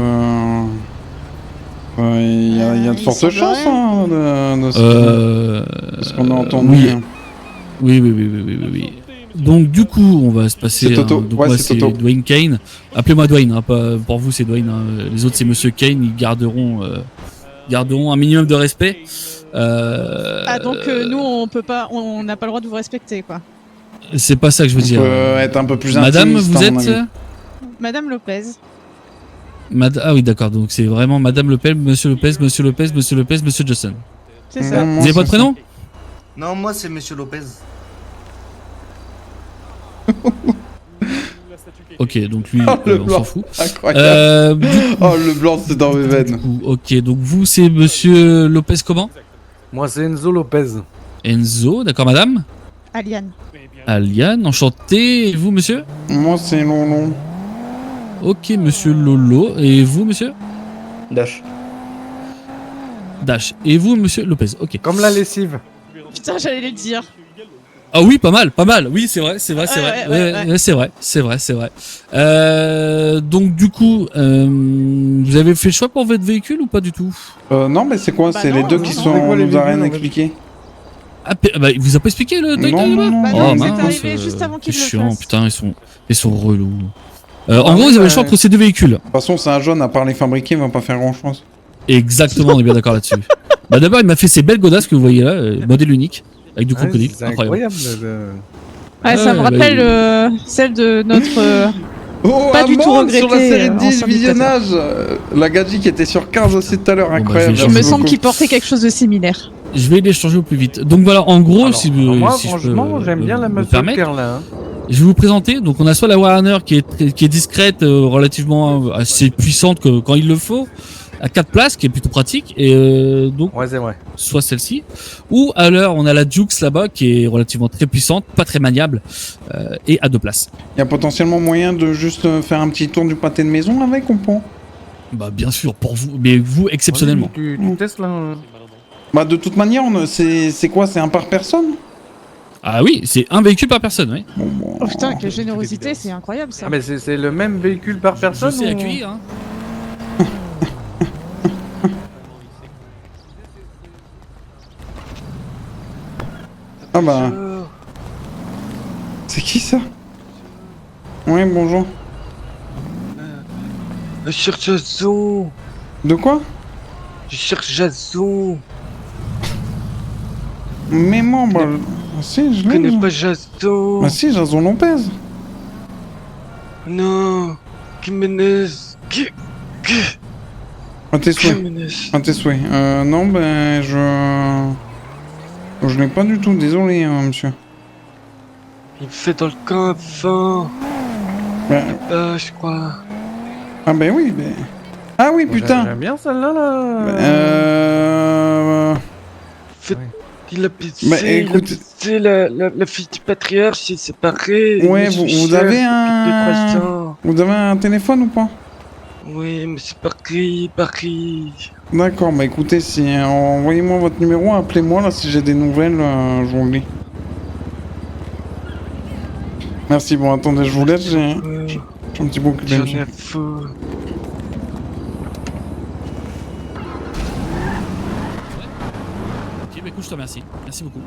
y a de il fortes semblerait. chances hein, de ce qu'on a entendu. Oui. hein. Oui. Donc du coup, on va se passer. C'est Toto. Donc Ouais, moi c'est c'est Toto. Dwayne Kane. Appelez-moi Dwayne. Hein, pas pour vous c'est Dwayne. Hein. Les autres c'est Monsieur Kane. Ils garderont un minimum de respect. Ah donc nous on peut pas, on n'a pas le droit de vous respecter quoi. C'est pas ça que je veux On dire. peut être un peu plus Madame, intimiste, vous à mon êtes avis. Madame Lopez. Ah oui d'accord. Donc c'est vraiment Madame Lopez, Monsieur Lopez, Monsieur Lopez, Monsieur Lopez, Monsieur Johnson. C'est ça. Non, Vous avez pas de c'est prénom? Non, moi c'est Monsieur Lopez. Ok, donc lui, Oh, le on blanc. s'en fout. Incroyable. Du coup, Oh, le blanc, c'est dans mes veines. ok, donc vous c'est Monsieur Lopez comment? Moi c'est Enzo Lopez. Enzo, d'accord madame? Aliane. Aliane, enchanté. Et vous monsieur? Moi, c'est Lolo. Ok, monsieur Lolo. Et vous, monsieur? Dash. Dash. Et vous, monsieur Lopez. Ok. Comme la lessive. Putain, j'allais le dire. Ah oui, pas mal, pas mal. Oui, c'est vrai, c'est vrai, c'est vrai. Ouais. C'est vrai, c'est vrai, c'est vrai. Donc du coup, vous avez fait le choix pour votre véhicule ou pas du tout? Non, mais c'est quoi? Bah c'est non, les deux non, qui non. sont. C'est quoi les On nous a véhicules, rien en fait expliqué. Ah, bah, il vous a pas expliqué le Non, non, non. Bah Oh, non, mince, c'est arrivé juste avant qu'il c'est le chiant, fasse. putain, ils sont relous. En gros, vous avez le choix entre ces deux véhicules. De toute façon, c'est un jaune, à part les fabriquer, il va pas faire grand chose. Exactement, on est bien d'accord là-dessus. Bah d'abord, il m'a fait ces belles godasses que vous voyez là, modèle unique, avec du crocodile, C'est incroyable. Ouais, ça me bah, rappelle celle de notre. Oh, Pas du tout amende sur la regretté, série de 10 ancien visionnage. La gadget qui était sur 15 aussi tout à l'heure, bah, incroyable. je Il vais me merci semble beaucoup. qu'il portait quelque chose de similaire. Je vais les changer au plus vite. Donc voilà, en gros, Alors, si moi, si je peux franchement, j'aime bien la me muscle permettre, car là. je vais vous présenter. Donc on a soit la Warner qui est discrète, relativement assez puissante que, quand il le faut, à 4 places, qui est plutôt pratique, et donc Ouais, c'est vrai. soit celle-ci, ou alors on a la Dukes là-bas qui est relativement très puissante, pas très maniable, et à 2 places. Il y a potentiellement moyen de juste faire un petit tour du pâté de maison avec ou pas? Bah bien sûr pour vous, mais vous exceptionnellement. Tu testes là. Bah de toute manière, c'est quoi? C'est un par personne? Ah oui, c'est un véhicule par personne, oui. Bon, Oh putain, quelle générosité, c'est incroyable ça. Ah, mais c'est le même véhicule par personne Je sais ou- accueillir, hein. Ah bah... C'est qui ça? Ouais, bonjour. Je cherche Jason. De quoi? Je cherche Jason. Mais moi, bah... Si, je Je connais l'ai. pas Jason. Bah si, Jason Lopez. Non. Jiménez. À tes souhaits. Jiménez. À tes souhaits. Non, ben, je l'ai pas du tout, désolé, monsieur. Il me fait dans le camp avant. Ben, Je crois. ah ben oui, ben... Ah oui, putain. J'aime bien celle-là là. Il a pissé, Bah, il a écoute- pissé la fille du patriarche, il s'est séparé. Ouais, Monsieur vous Cher, avez depuis un... 2-3 ans. Vous avez un téléphone ou pas? Oui, mais c'est Paris. D'accord, bah écoutez, si envoyez-moi votre numéro, appelez-moi là si j'ai des nouvelles, je vous le dis. Merci, bon attendez, je vous laisse, j'ai un petit bout J'en ai fou. Ok, bah écoute, je te remercie. Merci beaucoup.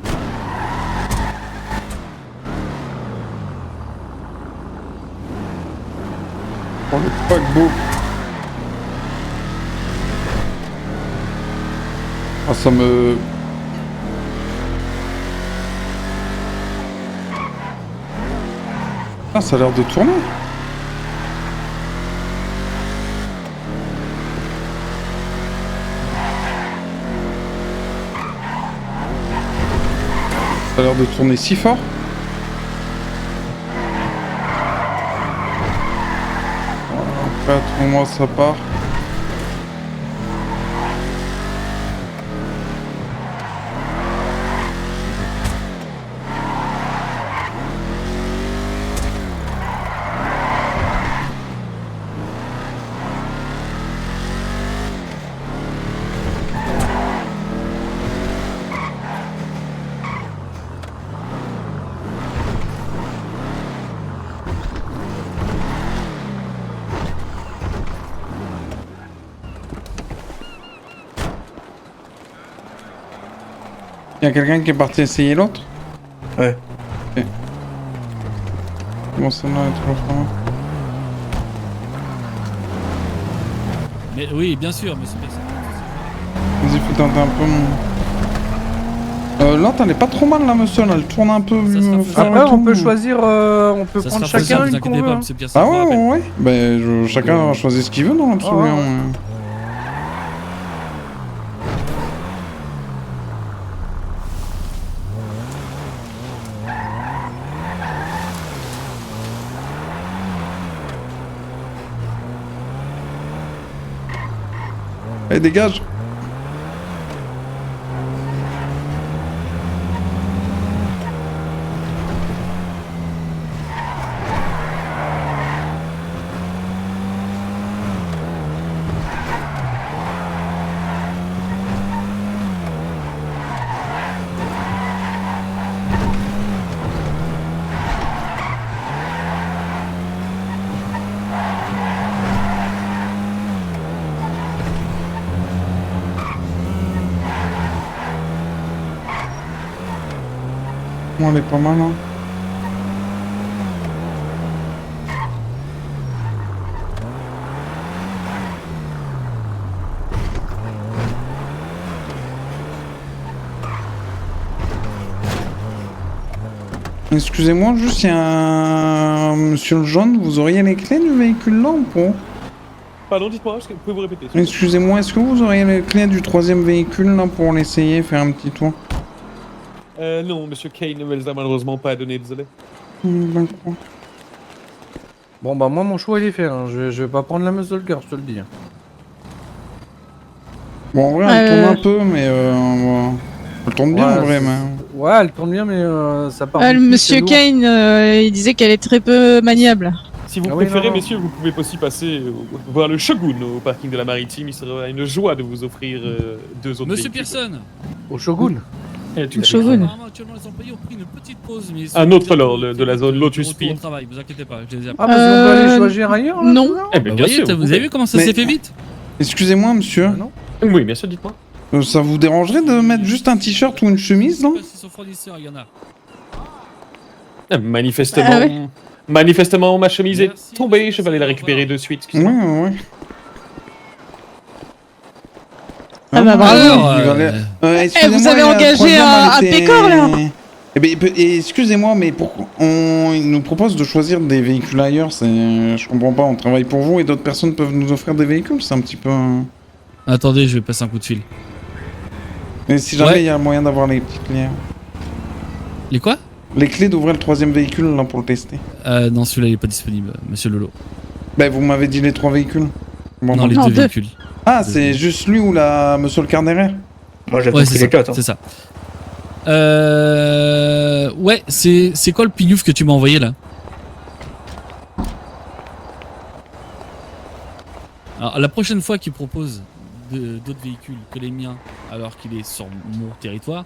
Oh le paquebot. Ah ça me... Ah ça a l'air de tourner. Ça a l'air de tourner si fort. Après, à tout moment, ça part. Y a quelqu'un qui est parti essayer l'autre? Ouais. Ok. Bon, ça doit être le frein. Mais oui, bien sûr, monsieur Persson. Vas-y, faut tenter un peu mon... l'autre, elle est pas trop mal, là, monsieur. Elle tourne un peu... Après, on peut choisir... on peut Ça prendre sera chacun faisable, une vous qu'on inquiétez veut. pas, hein. monsieur Persson. Ah je vous ouais, rappelle. ouais. Ben, chacun choisit ce qu'il veut, non, absolument. Allez, dégage. Bon, elle est pas mal, hein. Excusez-moi, juste, il y a un... Monsieur le jaune, vous auriez les clés du véhicule là ou pas? Pardon, dites-moi, est-ce que vous pouvez vous répéter? Excusez-moi, est-ce que vous auriez les clés du troisième véhicule là pour l'essayer, faire un petit tour? Non, monsieur Kane ne me les a malheureusement pas donné, désolé. D'accord. Bon, bah moi, mon choix, il est fait. Hein. Je vais pas prendre la muscle car je te le dis. Hein. Bon, en vrai, elle tourne un peu, mais elle tourne bien, Ouais, en vrai, mais... Ouais, elle tourne bien, mais ça part... Le monsieur Kane, il disait qu'elle est très peu maniable. Si vous préférez, messieurs, vous pouvez aussi passer voir le Shogun au parking de la Maritime. Il sera une joie de vous offrir 2 autres Monsieur véhicules. Pearson. Au Shogun. Le Shogun. Apparemment, actuellement, les employés ont pris une petite pause, mais... Un autre alors, de la zone Lotus Speed. Speed. Travail, vous inquiétez pas, je les ai Ah, parce qu'on peut aller choisir ailleurs là, non. Eh ben, bien sûr. Vous avez vu comment ça Mais- s'est fait vite? Excusez-moi, monsieur. non. Oui, bien sûr, dites-moi. Ça vous dérangerait de mettre juste un t-shirt ou une chemise, non? Si son fournisseur, il y en a. Manifestement... Ah ouais. Manifestement, ma chemise est Merci, tombée. monsieur Je vais aller la Persson, récupérer au revoir. de suite. Ouais, Excusez-moi. ouais. Ah bah bravo. Alors, il va aller- excusez-moi, vous avez la engagé troisième, un elle était- pécor, là. Eh ben, excusez-moi, mais il nous propose de choisir des véhicules ailleurs, je comprends pas, on travaille pour vous et d'autres personnes peuvent nous offrir des véhicules, c'est un petit peu... Attendez, je vais passer un coup de fil. Mais si jamais Ouais. il y a moyen d'avoir les petites clés... Les quoi? Les clés d'ouvrir le troisième véhicule, là, pour le tester. Non, celui-là, il est pas disponible, monsieur Lolo. Ben, vous m'avez dit les 3 véhicules. Bon, Non, les Non, deux deux. véhicules. Ah, c'est juste lui ou monsieur le carnéraire? Moi, j'ai Ouais, pris c'est les ça. 4. Hein. C'est ça. Ouais, c'est quoi le pignouf que tu m'as envoyé là? Alors, la prochaine fois qu'il propose d'autres véhicules que les miens, alors qu'il est sur mon territoire,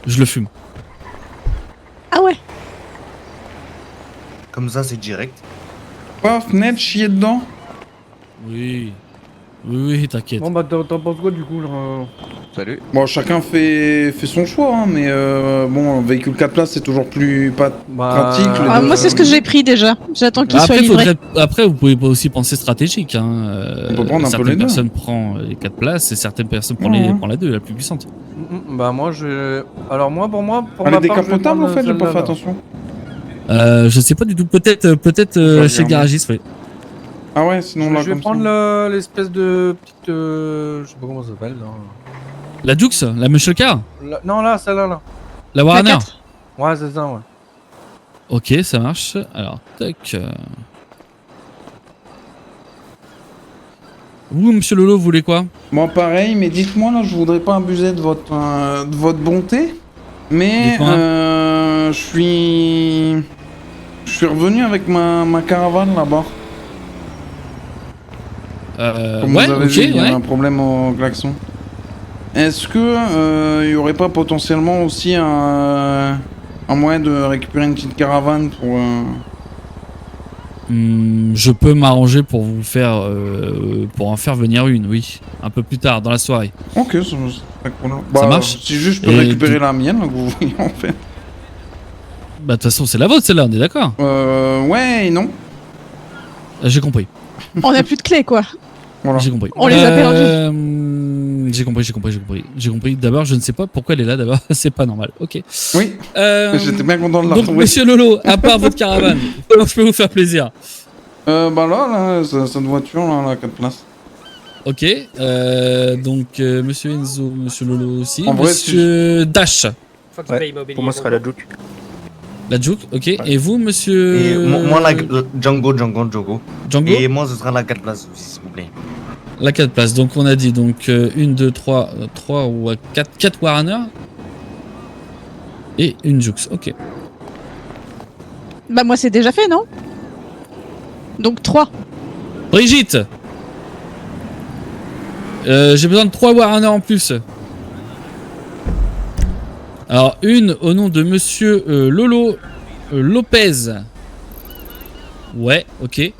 je le fume. Ah ouais. Comme ça, c'est direct. Paf, net, chier dedans. Oui. Oui, t'inquiète. Bon, bah, t'en penses quoi du coup là Salut. Bon, chacun fait son choix, hein, mais bon, un véhicule 4 places, c'est toujours plus pratique. les Ah, deux- moi, c'est ce que j'ai pris déjà. J'attends qu'il soit Après, livré. après, vous pouvez aussi penser stratégique. Hein. On peut prendre un peu certaines les deux. personnes prennent les 4 places et certaines personnes prennent, Ouais. prennent la 2, la plus puissante. Bah, moi, je. Alors, moi, pour Elle ma est part, je vais décapotable, en prendre fait, j'ai pas celle-là, fait là. attention. Je sais pas du tout. Peut-être Je vais chez le regarder. garagiste, oui. Ah ouais, sinon là, Je vais comme prendre ça. l'espèce de petite. Je sais pas comment ça s'appelle. là. La Dux, la Muscle Car, Non, là, celle-là. Là. la Warner. 4. Ouais, c'est ça, ouais. Ok, ça marche. Alors, tac. Vous, monsieur Lolo, vous voulez quoi? Bon, pareil, mais dites-moi, là, je voudrais pas abuser de votre bonté, mais Dites-moi. je suis revenu avec ma caravane là-bas. Comme Ouais, vous avez ok, vu, il y a ouais. un problème au klaxon. Est-ce que il y aurait pas potentiellement aussi un moyen de récupérer une petite caravane pour Je peux m'arranger pour vous faire, pour en faire venir une, oui, un peu plus tard dans la soirée. Ok, ça serait cool. Bah, marche. si juste je peux Et récupérer la mienne, là, que vous voyez en fait. Bah de toute façon c'est la vôtre celle-là, on est d'accord. Ouais et non. J'ai compris. On a plus de clés, quoi. Voilà. J'ai compris. On les a perdus. J'ai compris. D'abord, je ne sais pas pourquoi elle est là. D'abord, c'est pas normal. Ok. Oui. J'étais bien content de la Donc, retrouver. Monsieur Lolo, à part votre caravane, comment je peux vous faire plaisir? Bah là, cette voiture là, la 4 places. Ok. Donc, Monsieur Enzo, Monsieur Lolo aussi. En vrai, Monsieur Dash. Ouais, pour moi, ce sera la Juke. La Juke, ok. Et vous, Monsieur Et moi, la Django. Django. Et moi, ce sera la 4 places, s'il vous plaît. La 4 places. Donc, on a dit donc 1, 2, 3 ou 4 Warner. Et une Jukes, ok. Bah moi c'est déjà fait, non? Donc 3. Brigitte, j'ai besoin de 3 Warner en plus. Alors, une au nom de Monsieur Lolo Lopez. Ouais, ok.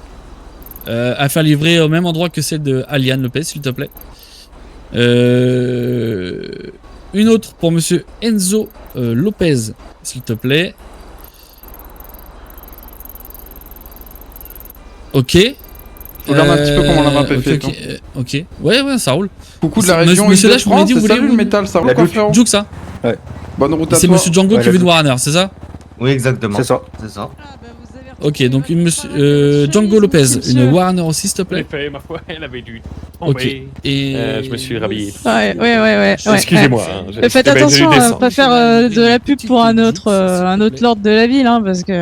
À faire livrer au même endroit que celle de Aliane Lopez, s'il te plaît. Une autre pour Monsieur Enzo Lopez, s'il te plaît. Ok. Je regarde un petit peu comment on l'a pas fait. Ok. Ouais, ça roule. Coucou de la région Monsieur Dash, Île-de-France, vous m'avez dit, vous voulez salut le métal, ça roule quoi frérot? Juke, ça. Ouais. Bonne route à toi. C'est Monsieur Django qui veut de Warner, c'est ça? Oui, exactement. C'est ça. C'est ça. Ok, donc une monsieur Django Lopez, une Warner aussi, s'il te plaît. Fait, ma foi, elle avait dû Ok. tomber. Et Je me suis rhabillé. Ouais. Excusez-moi. Faites attention à pas faire de la pub pour un autre lord de la ville, hein, parce que.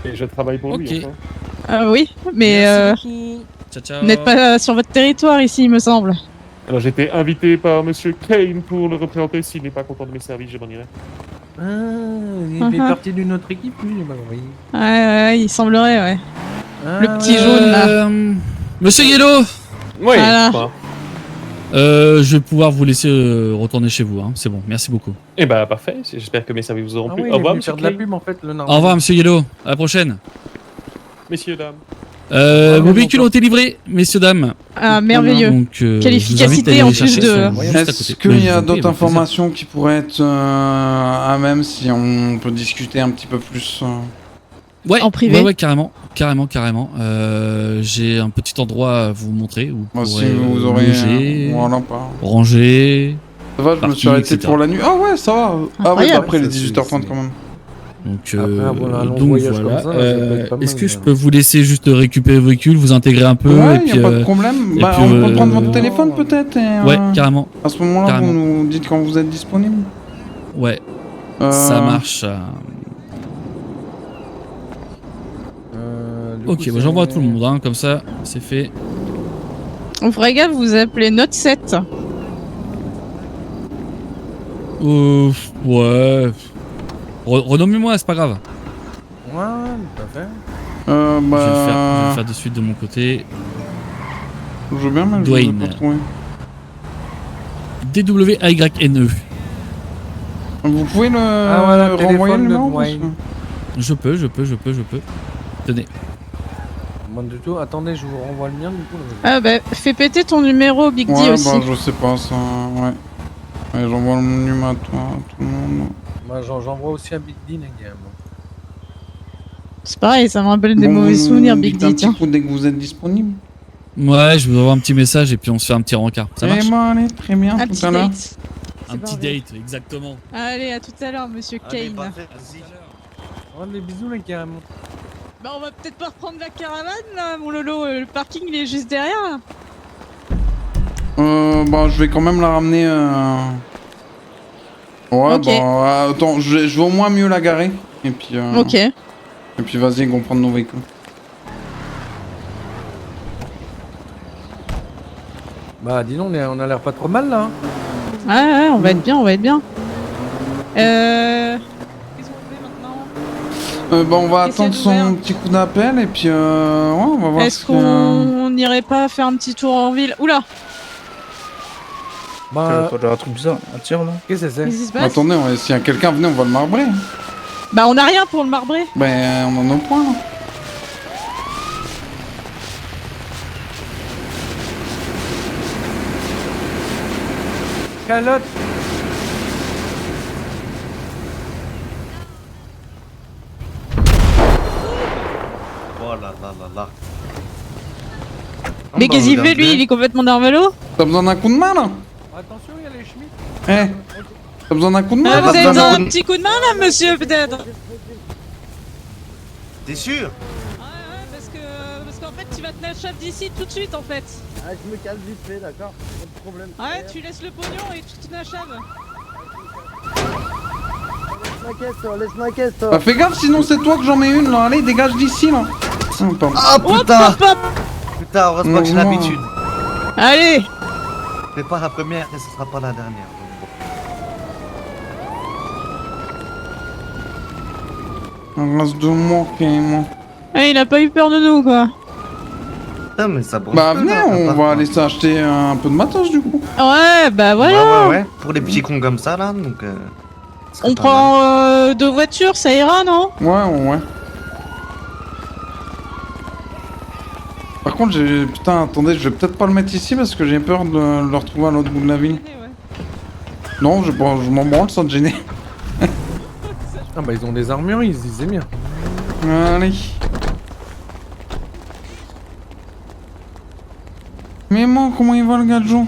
Et je travaille pour lui. Ok. Enfin. Oui, mais Merci beaucoup. Ciao, ciao. vous n'êtes pas sur votre territoire ici, il me semble. Alors j'étais invité par Monsieur Kane pour le représenter. S'il n'est pas content de mes services, je m'en irai. Ah, il fait partie d'une autre équipe, lui. Bah, oui. Ouais, il semblerait, ouais. Ah, Le petit jaune là. Monsieur Yellow. Oui. Voilà. Je vais pouvoir vous laisser retourner chez vous, hein. C'est bon, merci beaucoup. Eh bah parfait. J'espère que mes services vous auront Ah plu. oui, Au revoir, il Monsieur faire de la Kane. pub en fait, le Au revoir, Monsieur Yellow. À la prochaine. Messieurs, dames. Vos véhicules ont été livrés, messieurs, dames. Ah, merveilleux. Donc, Qualificacité je vous invite à aller en les plus chercher, de- ils sont juste à Est-ce côté. qu'il y Je a vous en prie, d'autres avec plaisir. informations qui pourraient être à même si on peut discuter un petit peu plus Ouais, En privé. Ouais, carrément. J'ai un petit endroit à vous montrer où vous Si pourrez vous aurez loger, voilà pas. ranger. Ça va, je me parking, suis arrêté etc. pour la nuit. Ah ouais, ça va. Ah ouais, Incroyable. après les Ça, c'est- 18h30 quand même. Donc, Après avoir un long donc voyage voilà. comme ça, ça peut être pas mal, Est-ce que je même. peux vous laisser juste récupérer vos véhicules, vous intégrer un peu Ouais, et y puis, a pas de problème. et Bah, puis, on peut prendre votre téléphone peut-être et Ouais, carrément. à ce moment-là, Carrément. vous nous dites quand vous êtes disponible. Ouais, ça marche. Du Ok, coup, bah, j'envoie à tout le monde, hein, comme ça, c'est fait. On ferait gaffe, vous appelez Note 7. Ouais. Renommez-moi, c'est pas grave. Ouais, tout à fait. Je vais le Bah, faire de suite de mon côté. je veux bien, mais je Dwayne. vais pas trouver. DWAYNE. Vous pouvez le Ah, voilà, le renvoyer téléphone le de numéro Dwayne. Je peux. Tenez. Moi, du tout. Attendez, je vous renvoie le mien, du coup. Ah bah, fais péter ton numéro, Big D Ouais, aussi. bah je sais pas ça, ouais. Ouais, j'envoie le numéro à toi, à tout le monde. Moi, j'envoie aussi à Big D, les gars. C'est pareil, ça me rappelle des Bon, mauvais vous souvenirs, nous Big dites un D, petit tiens. coup dès que vous êtes disponible. Ouais, je vous envoie un petit message et puis on se fait un petit rencard. Ça marche? Eh ben, allez, très bien, Un tout petit à l'heure. date. Un petit date, exactement. Allez, à tout à l'heure, monsieur Kane. Oh, des bisous, les gars. Bah, on va peut-être pas reprendre la caravane, là, mon Lolo. Le parking, il est juste derrière, là. Bah, je vais quand même la ramener. Ouais, Ok. bah, attends, je vais au moins mieux la garer. Et puis, Ok. Et puis, vas-y, on prend nos véhicules. Bah, dis donc, on a l'air pas trop mal, là. Ouais, on va être bien, Qu'est-ce qu'on fait maintenant? Bah, on va Qu'est-ce qu'il y a attendre son d'ouvert petit coup d'appel et puis, ouais, on va voir Est-ce ce qu'on n'irait pas faire un petit tour en ville? Oula! Bah, un truc bizarre. Un tir là. qu'est-ce que c'est? Qu'est-ce qui se passe? Attendez, s'il y a quelqu'un, venez, on va le marbrer. Bah, on a rien pour le marbrer. Ben, on en a au point, là. calotte. Oh là là là là. Mais qu'est-ce qu'il fait lui? Il est complètement nerveux. T'as besoin d'un coup de main là? Attention, il y a les Schmitt. Eh, t'as besoin d'un coup de main? Vous avez besoin d'un petit coup de main là, monsieur, peut-être? T'es sûr? Parce qu'en fait, tu vas te lâcher d'ici tout de suite en fait. Ah, je me calme vite fait, d'accord? Pas de problème. Ouais, tu laisses le pognon et tu te n'achèves. Laisse ma caisse, toi. Bah fais gaffe, sinon c'est toi que j'en mets une là. Allez, dégage d'ici là. Oh, pardon. Ah putain! Hop, hop, hop. Putain, heureusement que j'ai l'habitude. Allez. C'est pas la première et ce sera pas la dernière. Un reste de moi qui est moi. Eh, il a pas eu peur de nous quoi. Putain, mais ça brûle. Bah venez, on va aller s'acheter un peu de matos du coup. Ouais, bah voilà. Ouais. Pour les petits cons comme ça là, donc. On prend 2 voitures, ça ira, non? Ouais. Par contre, putain, attendez, je vais peut-être pas le mettre ici parce que j'ai peur de le retrouver à l'autre bout de la ville. Non, je m'en branle sans te gêner. Ah bah ils ont des armures, ils se disaient bien. Allez. Mais moi, comment il va le gadjo?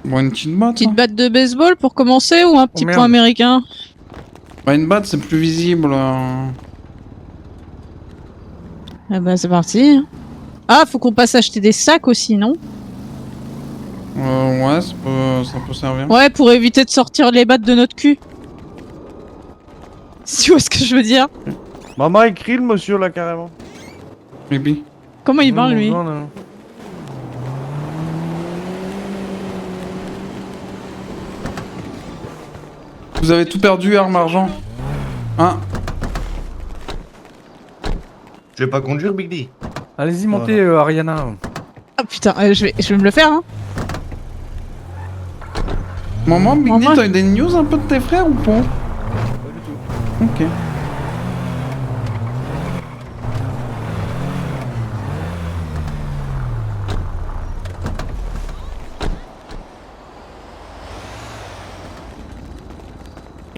Bon, une petite batte. Petite batte de baseball pour commencer ou un petit merde. point américain? Bah une batte, c'est plus visible. Ah bah c'est parti. Ah, faut qu'on passe acheter des sacs aussi, non? Ouais, ça peut servir. Ouais, pour éviter de sortir les battes de notre cul. Si tu vois ce que je veux dire. Maman écrit le monsieur là carrément. Maybe. Comment il parle lui? Vous avez tout perdu, arme, argent. Hein? Je vais pas conduire, Big D. Allez-y, montez, Ariana. Ah putain, je vais me le faire, hein. Maman, Big D, t'as eu des news un peu de tes frères ou pas? Pas du tout. Ok.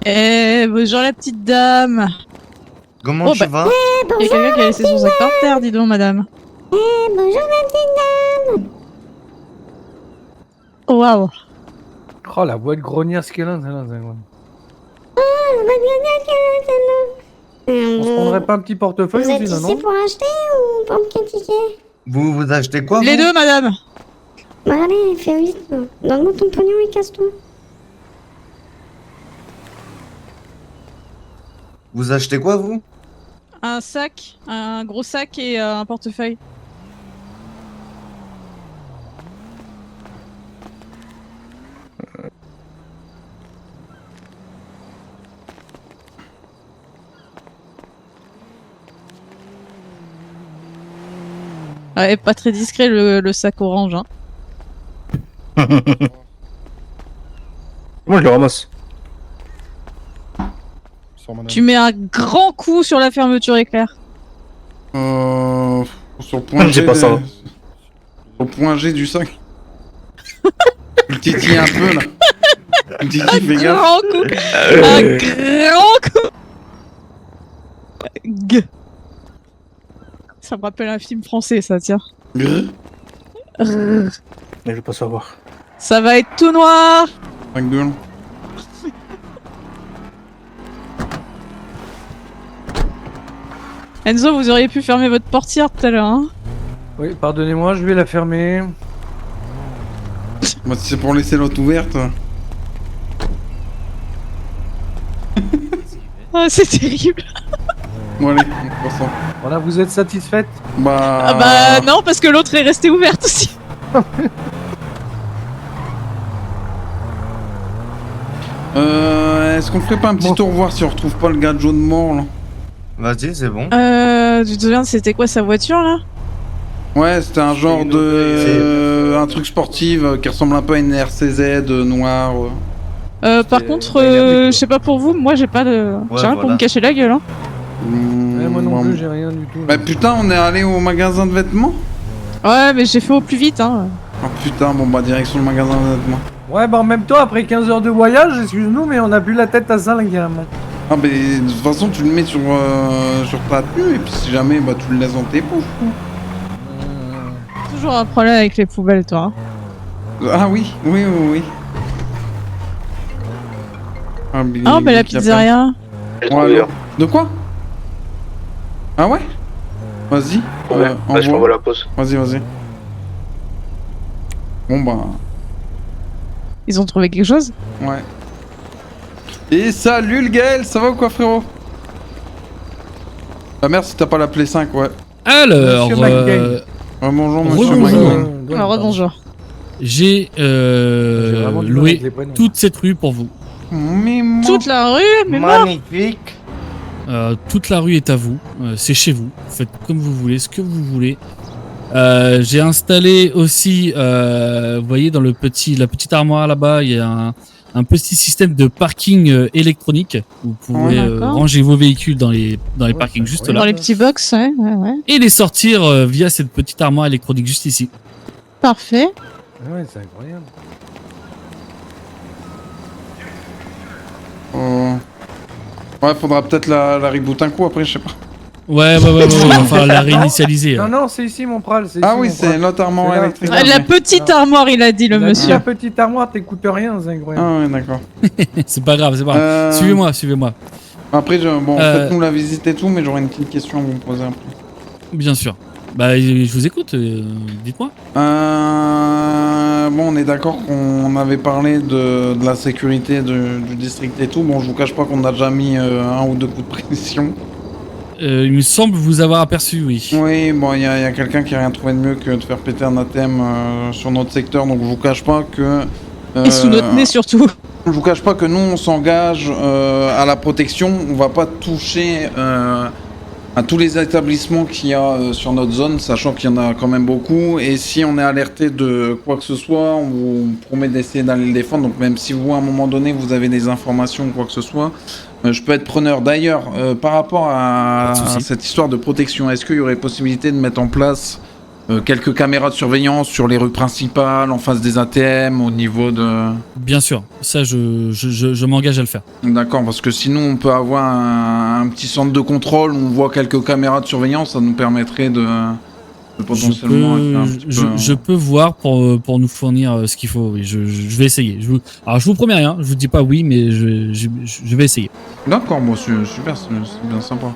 Eh, bonjour la petite dame. Comment tu vas? Il y a quelqu'un qui a laissé son sac par terre, dis donc, madame. Bonjour ma petite dame. Oh, waouh. Oh, la voix de grognasse qu'elle a, celle-là. Oh, le bagnolet qu'elle a, celle-là. On se prendrait pas un petit portefeuille Vous êtes aussi, là, ici non? pour acheter ou pour me critiquer? Vous achetez quoi? Les deux, madame. Bah allez, fais vite. Donne-moi ton pognon et casse-toi. Vous achetez quoi, vous? Un sac, un gros sac et un portefeuille. Ouais, pas très discret le sac orange. Hein. Moi je le ramasse. Tu mets un grand coup sur la fermeture éclair. Sur le point G. J'ai pas ça. Sur le point G du sac. Le titille un peu là. Le titille, fais gaffe. Grand coup. Un grand coup. G. Ça me rappelle un film français, ça, tiens. Mais je veux pas savoir. Ça va être tout noir. Ta gueule. Enzo, vous auriez pu fermer votre portière tout à l'heure, hein. Oui, pardonnez-moi, je vais la fermer. Bah, si c'est pour laisser l'autre ouverte. Ah, c'est terrible. Bon, allez, on passe ça. Voilà, vous êtes satisfaite? Bah. Ah bah non, parce que l'autre est restée ouverte aussi. Est-ce qu'on ferait pas un petit tour voir si on retrouve pas le gadjo de mort là? Vas-y, c'est bon. Tu te souviens, c'était quoi sa voiture là? Ouais, c'était un genre de. Un truc sportif qui ressemble un peu à une RCZ noire. Par contre, je sais pas pour vous, moi j'ai pas de. Ouais, j'ai rien pour voilà. me cacher la gueule, hein. Moi non plus, j'ai rien du tout. Bah putain, on est allé au magasin de vêtements? Ouais, mais j'ai fait au plus vite, hein. Oh putain, bon bah direction le magasin honnêtement. Ouais, bah en même temps, après 15 heures de voyage, excuse-nous, mais on a plus la tête à zinc, gamin. Ah mais de toute façon tu le mets sur ta tenue et puis si jamais bah tu le laisses dans tes poches. Toujours un problème avec les poubelles, toi. Ah oui. Ah mais la pizzeria. Ouais, alors. De quoi? Ah ouais? Vas-y. Ouais, bah, je m'envoie la pause. Vas-y. Bon bah... Ils ont trouvé quelque chose? Ouais. Et salut le Gaël, ça va ou quoi frérot? Bah merde si t'as pas la Play 5, ouais. Alors, bonjour monsieur McGuinn. Alors, bonjour. J'ai loué toute cette rue pour vous. Mais moi... Toute la rue, mais moi. Magnifique. Toute la rue est à vous, c'est chez vous. Faites comme vous voulez, ce que vous voulez. J'ai installé aussi, vous voyez dans la petite armoire là-bas, il y a un petit système de parking électronique. Vous pouvez ranger vos véhicules dans les parkings juste là. Dans les petits box, ouais. Et les sortir via cette petite armoire électronique juste ici. Parfait. Ouais, c'est incroyable. Ouais, faudra peut-être la reboot un coup après, je sais pas. Ouais, enfin la réinitialiser. Non, c'est ici mon pral. Ah oui, c'est notre armoire électrique. La petite armoire, il a dit le monsieur. La petite armoire, t'écoutes rien, c'est incroyable. Ah ouais, d'accord. C'est pas grave. Suivez-moi. Après, faites-nous la visite et tout, mais j'aurais une petite question à vous poser après. Bien sûr. Bah, je vous écoute, dites-moi. Bon, on est d'accord qu'on avait parlé de la sécurité du district et tout. Bon, je vous cache pas qu'on a déjà mis un ou deux coups de pression. Il me semble vous avoir aperçu, oui. Oui, bon, il y a quelqu'un qui a rien trouvé de mieux que de faire péter un ATM sur notre secteur, donc je vous cache pas que... Et sous notre nez surtout. Je vous cache pas que nous, on s'engage à la protection, on va pas toucher à tous les établissements qu'il y a sur notre zone, sachant qu'il y en a quand même beaucoup, et si on est alerté de quoi que ce soit, on vous promet d'essayer d'aller le défendre, donc même si vous, à un moment donné, vous avez des informations ou quoi que ce soit, je peux être preneur. D'ailleurs, par rapport à cette histoire de protection, est-ce qu'il y aurait possibilité de mettre en place quelques caméras de surveillance sur les rues principales, en face des ATM, au niveau de... Bien sûr, ça je m'engage à le faire. D'accord, parce que sinon on peut avoir un petit centre de contrôle où on voit quelques caméras de surveillance, ça nous permettrait de potentiellement... Je peux voir pour nous fournir ce qu'il faut, oui, je vais essayer. Alors je vous promets rien, je vous dis pas oui, mais je vais essayer. D'accord, bon, c'est super, c'est bien sympa.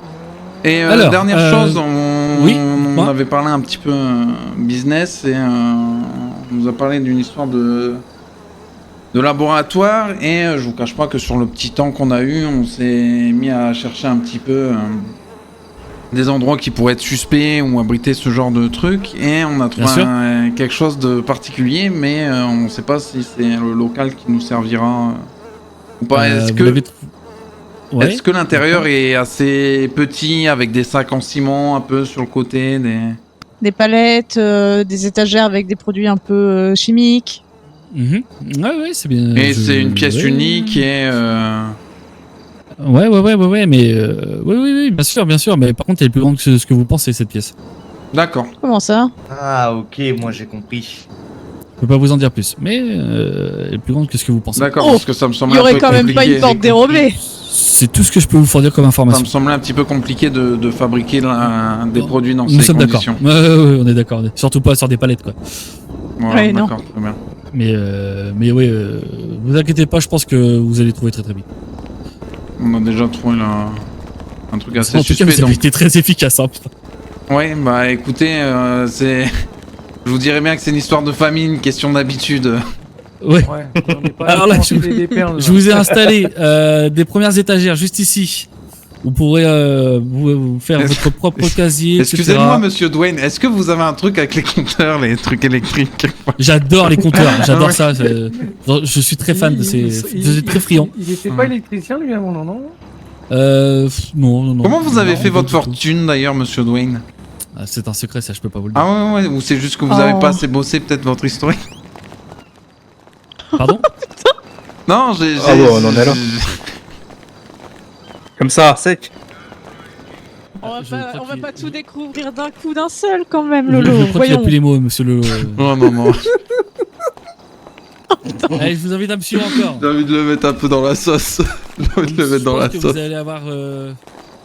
Et alors, dernière chose, on avait parlé un petit peu business et on nous a parlé d'une histoire de laboratoire et je vous cache pas que sur le petit temps qu'on a eu, on s'est mis à chercher un petit peu des endroits qui pourraient être suspects ou abriter ce genre de trucs et on a trouvé quelque chose de particulier, mais on sait pas si c'est le local qui nous servira ou pas. Est-ce que l'intérieur est assez petit, avec des sacs en ciment un peu sur le côté, des palettes, des étagères avec des produits un peu chimiques. Ouais, c'est bien. Et c'est une pièce unique et... Ouais, mais... Oui, bien sûr, mais par contre, elle est plus grande que ce que vous pensez, cette pièce. D'accord. Comment ça? Ah, ok, moi j'ai compris. Je peux pas vous en dire plus, mais elle est plus grande que ce que vous pensez. D'accord, parce que ça me semble il y un peu aurait quand même pas une porte dérobée. C'est tout ce que je peux vous fournir comme information. Ça me semblait un petit peu compliqué de fabriquer des produits dans ces conditions. Nous sommes d'accord. On est d'accord. Surtout pas sur des palettes, quoi. Voilà, ouais, d'accord, très bien. Mais oui, vous inquiétez pas, je pense que vous allez trouver très vite. On a déjà trouvé un truc assez suspect. En tout cas, vous avez été très efficace, hein, putain. Ouais, bah écoutez, c'est... Je vous dirais bien que c'est une histoire de famille, une question d'habitude. Ouais. Alors là, je vous ai installé des premières étagères juste ici. Vous pourrez vous faire votre propre casier. Excusez-moi, monsieur Dwayne, est-ce que vous avez un truc avec les compteurs, les trucs électriques? J'adore les compteurs, j'adore ça. Je suis très fan de ces. Je suis très friand. Il était pas électricien, lui, avant, non? Non. Comment vous avez fait votre fortune, d'ailleurs, monsieur Dwayne? C'est un secret, ça, je peux pas vous le dire. Ah ouais, ou c'est juste que vous avez pas assez bossé, peut-être, votre historique? Pardon? Non, j'ai... Ah bon, on en est là. Comme ça, sec. On va pas tout découvrir d'un coup d'un seul quand même, Je Lolo. crois qu'il a plus les mots, monsieur Lolo. Non, non, non. Allez, je vous invite à me suivre encore. J'ai envie de le mettre un peu dans la sauce. J'ai envie de le mettre dans la Je pense que sauce. vous allez avoir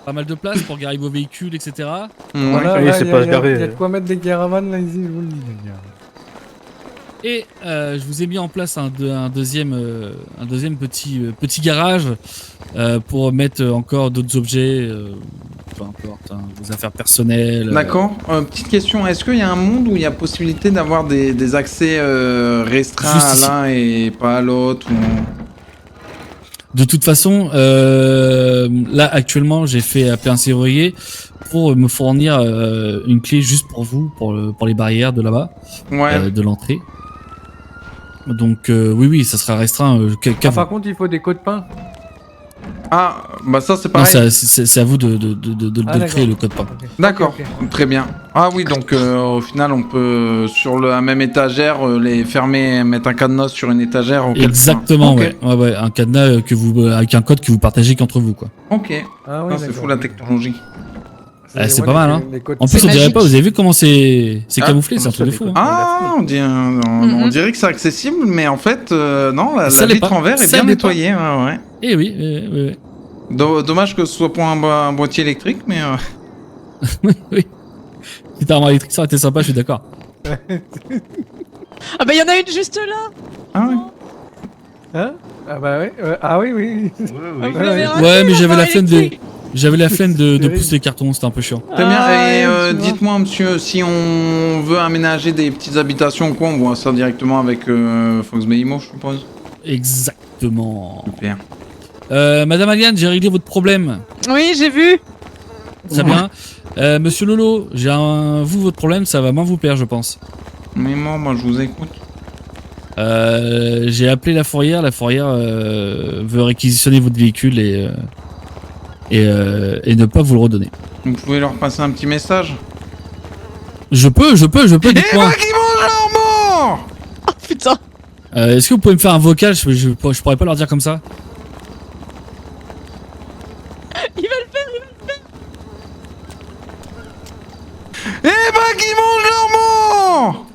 pas mal de place pour garer vos véhicules, etc. Voilà, Oui, là, c'est il y pas a de garé. quoi mettre des caravanes là ici, je vous le dis, les gars. Et je vous ai mis en place un deuxième petit garage pour mettre encore d'autres objets, peu importe, hein, vos affaires personnelles. D'accord. Petite question, est-ce qu'il y a un monde où il y a possibilité d'avoir des accès restreints Juste à ici. l'un et pas à l'autre ou... De toute façon, là actuellement, j'ai fait appeler un serrurier pour me fournir une clé juste pour vous, pour les barrières de là-bas, Ouais. de l'entrée. Donc oui, ça sera restreint. Par contre, il faut des codes pain. Ah, bah ça c'est Non, pareil. c'est à vous de d'accord. créer le code PAN. D'accord, Ok. très bien. Ah oui, donc au final on peut sur la même étagère les fermer, mettre un cadenas sur une étagère. auquel- Exactement, Ok. ouais. Un cadenas avec un code que vous partagez qu'entre vous, quoi. Ok. Ah oui, Ah, c'est d'accord. fou la technologie. C'est pas mal, hein. les codes En plus, on dirait magique. pas, vous avez vu comment c'est Ah, camouflé, c'est un truc de fou. Hein. Ah, on dirait que c'est accessible, mais en fait, non, la Ça l'est vitre pas. en verre est Ça bien l'est pas. nettoyée. Ouais. Eh oui, oui. Dommage que ce soit pour un boîtier électrique, mais... Oui. Si t'as un armoire électrique, ça aurait été sympa, je suis d'accord. Ah bah il y en a une juste là. Ah ouais. Hein? Ah bah ouais, ah oui, oui. Ah, vous l'avez raté, Ouais, mais j'avais l'armoire la flemme électrique. de Terrible. pousser les cartons, c'était un peu chiant. Très bien. Ah, Et ouais, tu vois. dites-moi, monsieur, si on veut aménager des petites habitations ou quoi, on voit ça directement avec Fox Bayimo, je suppose. Exactement. Super. Madame Aliane, j'ai réglé votre problème. Oui, j'ai vu. Très bien. Monsieur Lolo, votre problème, ça va moins vous plaire, je pense. Mais moi, je vous écoute. J'ai appelé la fourrière veut réquisitionner votre véhicule et ne pas vous le redonner. Vous pouvez leur passer un petit message. Je peux, Et dites-moi. bah qui mange leur mort. Oh putain. Est-ce que vous pouvez me faire un vocal, je pourrais pas leur dire comme ça. Il va le faire. Eh bah qui mange leur mort.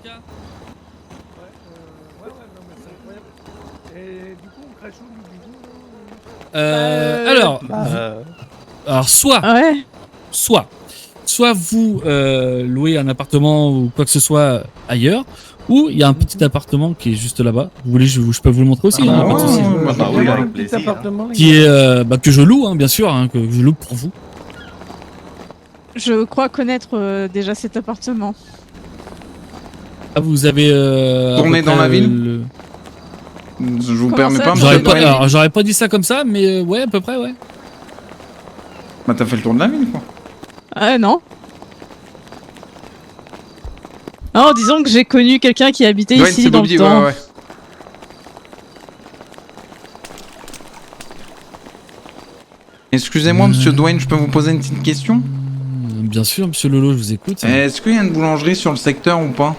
Et du coup, on crache où, du coup Alors soit vous louez un appartement ou quoi que ce soit ailleurs, ou il y a un petit appartement qui est juste là-bas. Vous voulez, je peux vous le montrer aussi, hein, pas de souci. oui, avec un petit plaisir. appartement, les Qui gars. est que je loue, hein, bien sûr, hein, que je loue pour vous. Je crois connaître déjà cet appartement. Ah, vous avez à Tourné peu dans près, la ville Je vous Comment permets ça, pas, tu monsieur J'aurais Dwayne. alors, j'aurais pas dit ça comme ça, mais ouais, à peu près, ouais. Bah t'as fait le tour de la ville, quoi. Ah non. Non, disons que j'ai connu quelqu'un qui habitait Dwayne, ici c'est dans Bobby, le temps. ouais. Excusez-moi, monsieur Dwayne, je peux vous poser une petite question? Bien sûr, monsieur Lolo, je vous écoute. Est-ce qu'il y a une boulangerie sur le secteur ou pas?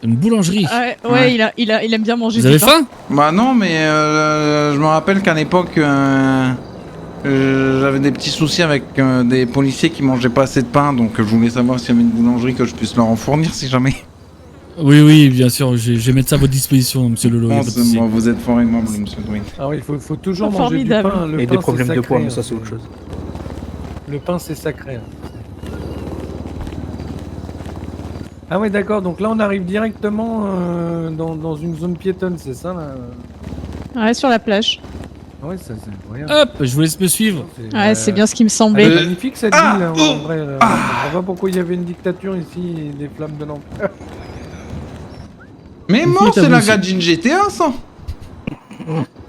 Une boulangerie. Ouais, Ouais. il aime bien manger. Vous avez du pain. faim? Bah non, mais je me rappelle qu'à l'époque, j'avais des petits soucis avec des policiers qui mangeaient pas assez de pain, donc je voulais savoir s'il y avait une boulangerie que je puisse leur en fournir si jamais. Oui, bien sûr, je vais mettre ça à votre disposition, monsieur Lolo. y a Bon, pas de c'est souci. bon, vous êtes fort aimable, monsieur Dwayne. Ah oui, il faut toujours Oh, manger du formidable. pain. Le Et pain, des problèmes c'est de poids, sacré, mais ça hein. c'est autre chose. Le pain, c'est sacré. hein. Ah ouais, d'accord. Donc là, on arrive directement dans une zone piétonne, c'est ça là? Ouais, sur la plage. Ah ouais, ça c'est incroyable. Hop, je vous laisse me suivre. Ouais, c'est bien ce qui me Elle est semblait. magnifique cette ville, hein, en vrai. Je comprends pas pourquoi il y avait une dictature ici et des flammes de l'enfer. Mais Ici, mort, t'as c'est la vu, gadget GTA, ça.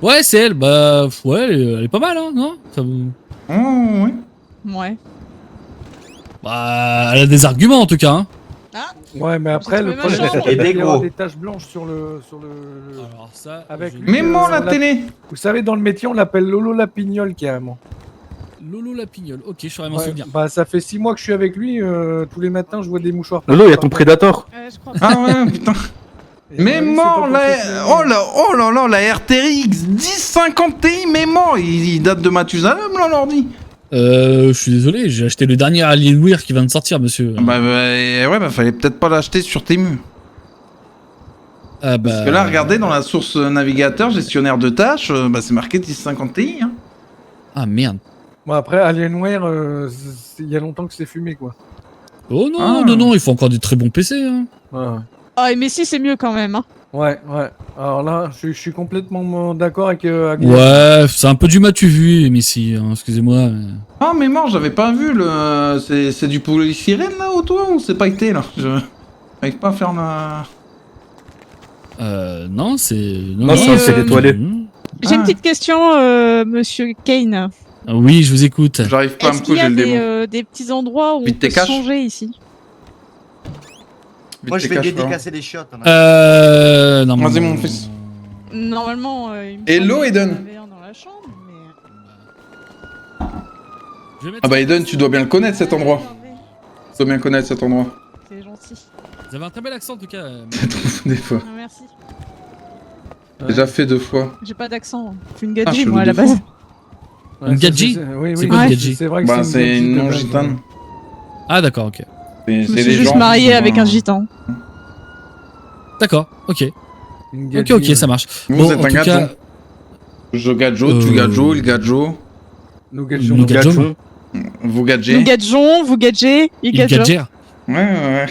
Ouais, c'est elle. Bah, ouais, elle est pas mal, hein, non ça vous... Oh, oui. Ouais. Bah, elle a des arguments en tout cas. Hein. Ouais, mais après, le trouvé ma problème, chambre. c'est Et des qu'il y aura gros. des taches blanches sur le. Alors ça, Avec je- lui, Mais mort, la télé. Vous savez, dans le métier, on l'appelle Lolo la Pignole carrément. Lolo la pignole. Ok, je saurais m'en Ouais, souvenir. bah, ça fait 6 mois que je suis avec lui. Tous les matins, je vois des mouchoirs. Lolo, il y a partout. ton Predator. Ouais, je crois. Ah ouais, putain. Et Mais à mon avis, mort, c'est pas la... professionnel. oh là là, la RTX 1050 Ti, mais mort, il date de Mathusalem, là, l'ordi. Je suis désolé, j'ai acheté le dernier Alienware qui vient de sortir, monsieur. Bah fallait peut-être pas l'acheter sur Temu. Ah bah... Parce que là, regardez, dans la source navigateur, gestionnaire de tâches, c'est marqué 1050 Ti. Hein. Ah merde. Bon, après, Alienware, il y a longtemps que c'est fumé, quoi. Oh non, il faut encore des très bons PC. Hein. Ouais. Ah, mais si, c'est mieux quand même. Hein. Ouais. Alors là, je suis complètement d'accord avec... Ouais, c'est un peu du matu vu, mais si, hein, excusez-moi. Ah, mais mort, j'avais pas vu le... C'est du polystyrène, là, au toit, ou c'est pailleté, là? J'arrive pas à faire la... Non, c'est... Non, c'est étoilé. J'ai une petite question, monsieur Kane. Oui, je vous écoute. J'arrive pas à me Est-ce qu'il y coucher a le démon. des petits endroits où Vite on peut tes caches. changer ici? Moi, je vais dédicacer les chiottes. Non. Vas-y, mon fils. Normalement, il me Hello, semble qu'il y en Eden. avait un dans la chambre, mais... Ah bah Eden, tu dois bien le connaître cet endroit. Tu dois bien connaître cet endroit. C'est gentil. Vous avez un très bel accent en tout cas. Des fois. Ah, merci. Déjà fait 2 fois. J'ai pas d'accent. Je suis une gadji, chelou moi, à la de base. fou. Une gadji? Oui, C'est quoi une gadji? C'est vrai que Bah c'est c'est une gadji de base, non-gitane. ouais. Ah d'accord, ok. Je me suis juste marié avec un gitan. D'accord, ok. Une gadji, Ok, ça marche. Vous êtes en un tout gadjo. cas, Je gadjo, tu gadjo, il gadjo. Nous gadgeons. nous gadgeons. Vous gadgez. Nous gadgeons, vous gadgez, il Il gadge. gadgère. Ouais.